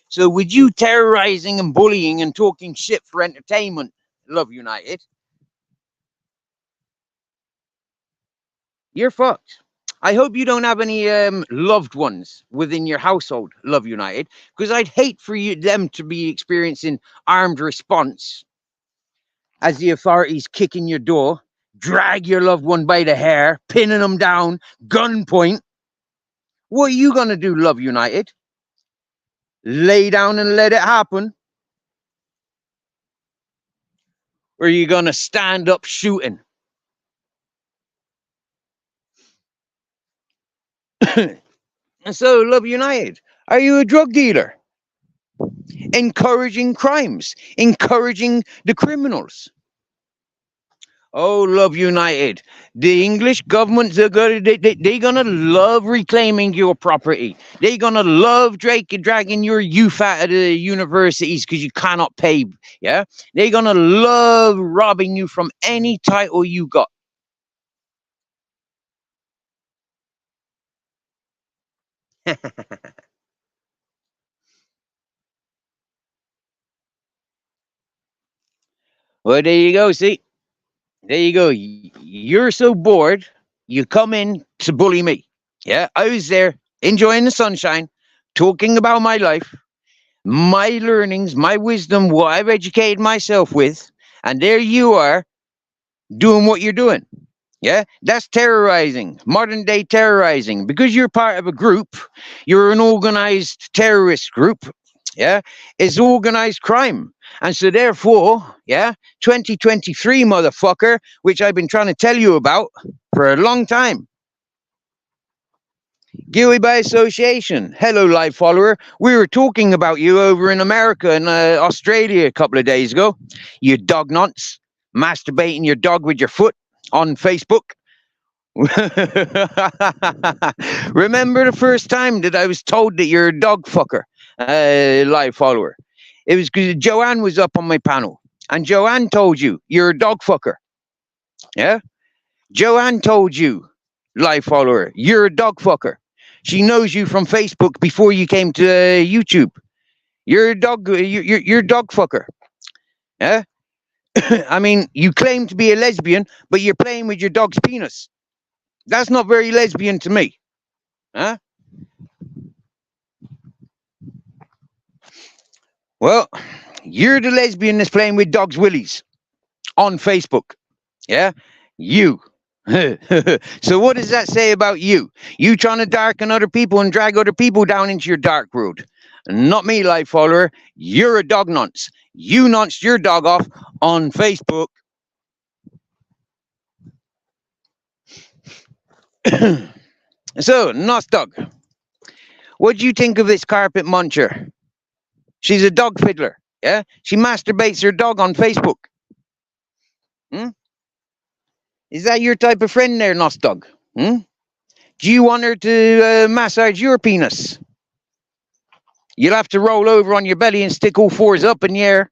So with you terrorizing and bullying and talking shit for entertainment, love United, you're fucked. I hope you don't have any loved ones within your household, love United, because I'd hate for them to be experiencing armed response as the authorities kick in your door, drag your loved one by the hair, pinning them down, gunpoint. What are you going to do, love United? Lay down and let it happen? Or are you going to stand up shooting? And so, love United, are you a drug dealer? Encouraging crimes, encouraging the criminals? Oh, love United. The English government, they're gonna love reclaiming your property. They're gonna love dragging your youth out of the universities because you cannot pay. Yeah, they're gonna love robbing you from any title you got. Well, there you go. See, there you go. You're so bored, you come in to bully me. Yeah, I was there enjoying the sunshine, talking about my life, my learnings, my wisdom, what I've educated myself with, and there you are doing what you're doing. Yeah, that's terrorizing, modern day terrorizing, because you're part of a group, you're an organized terrorist group. Yeah, it's organized crime. And so, therefore, yeah, 2023, motherfucker, which I've been trying to tell you about for a long time. Guilty by association. Hello, live follower. We were talking about you over in America and Australia a couple of days ago. You dog nonce, masturbating your dog with your foot on Facebook. Remember the first time that I was told that you're a dog fucker, live follower? It was because Joanne was up on my panel, and Joanne told you you're a dog fucker. Yeah? Joanne told you, live follower, you're a dog fucker. She knows you from Facebook before you came to YouTube. You're a dog. You're a dog fucker. Yeah. I mean, you claim to be a lesbian, but you're playing with your dog's penis. That's not very lesbian to me. Huh? Well, you're the lesbian that's playing with dogs' willies on Facebook. Yeah? You. So what does that say about you? You trying to darken other people and drag other people down into your dark road. Not me, live follower. You're a dog nonce. You nonced your dog off on Facebook. So, Nostog, what do you think of this carpet muncher? She's a dog fiddler. Yeah? She masturbates her dog on Facebook. Hmm? Is that your type of friend there, Nostog? Hmm? Do you want her to massage your penis? You'll have to roll over on your belly and stick all fours up in the air.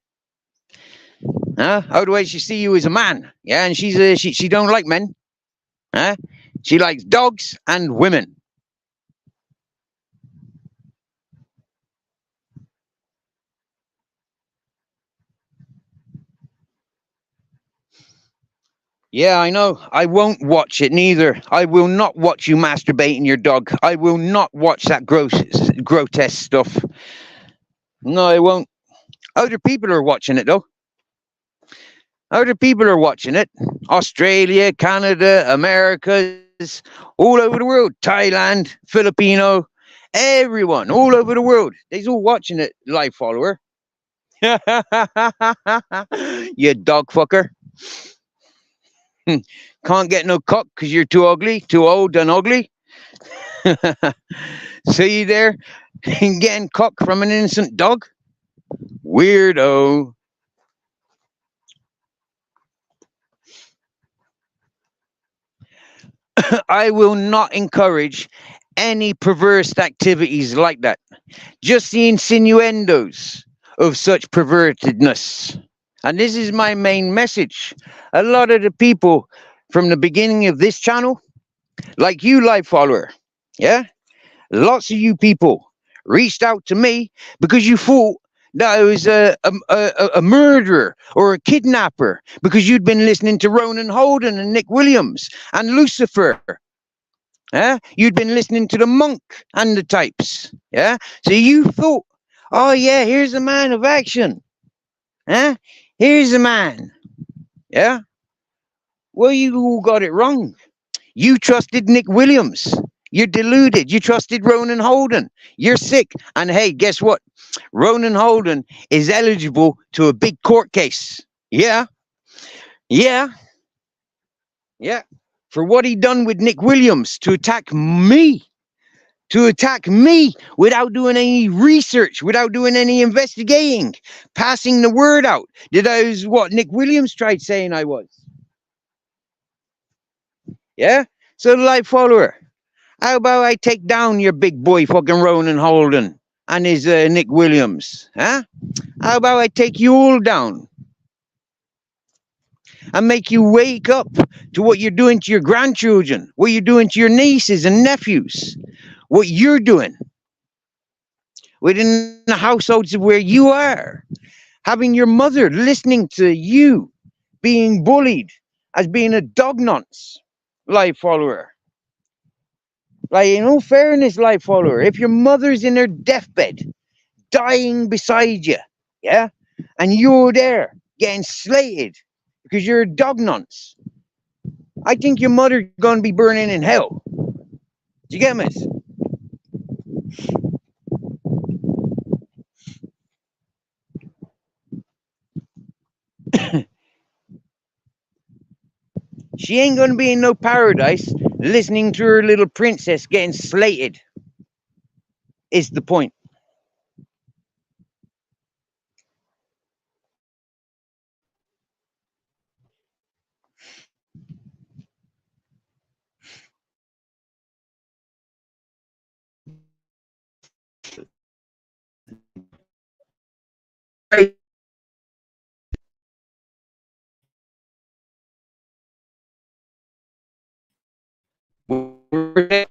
Huh? Otherwise, she see you as a man. Yeah, and she don't like men. Huh? She likes dogs and women. Yeah, I know. I won't watch it neither. I will not watch you masturbating your dog. I will not watch that grotesque stuff. No, I won't. Other people are watching it though. Other people are watching it. Australia, Canada, America, all over the world, Thailand, Filipino, everyone all over the world. They's all watching it, live follower. You dog fucker. Can't get no cock because you're too ugly, too old and ugly. See you there getting cock from an innocent dog? Weirdo. I will not encourage any perverse activities like that. Just the insinuendos of such pervertedness. And this is my main message. A lot of the people from the beginning of this channel, like you, live follower, yeah, lots of you people reached out to me because you thought that I was a murderer or a kidnapper because you'd been listening to Ronan Holden and Nick Williams and Lucifer. Yeah? You'd been listening to the Monk and the types. Yeah? So you thought, oh yeah, here's a man of action. Huh? Here's a man. Yeah? Well, you all got it wrong. You trusted Nick Williams. You're deluded. You trusted Ronan Holden. You're sick. And hey, guess what? Ronan Holden is eligible to a big court case. Yeah. Yeah. Yeah. For what he done with Nick Williams to attack me. To attack me without doing any research, without doing any investigating, passing the word out that I was what Nick Williams tried saying I was. Yeah? So, live follower, how about I take down your big boy fucking Ronan Holden and his Nick Williams? Huh? How about I take you all down and make you wake up to what you're doing to your grandchildren, what you're doing to your nieces and nephews, what you're doing within the households of where you are, having your mother listening to you being bullied as being a dog nonce live follower. Like, in all fairness, live follower, if your mother's in her deathbed, dying beside you, yeah, and you're there getting slated because you're a dog nonce, I think your mother's gonna be burning in hell. Do you get me? She ain't gonna be in no paradise listening to her little princess getting slated. Is the point. We're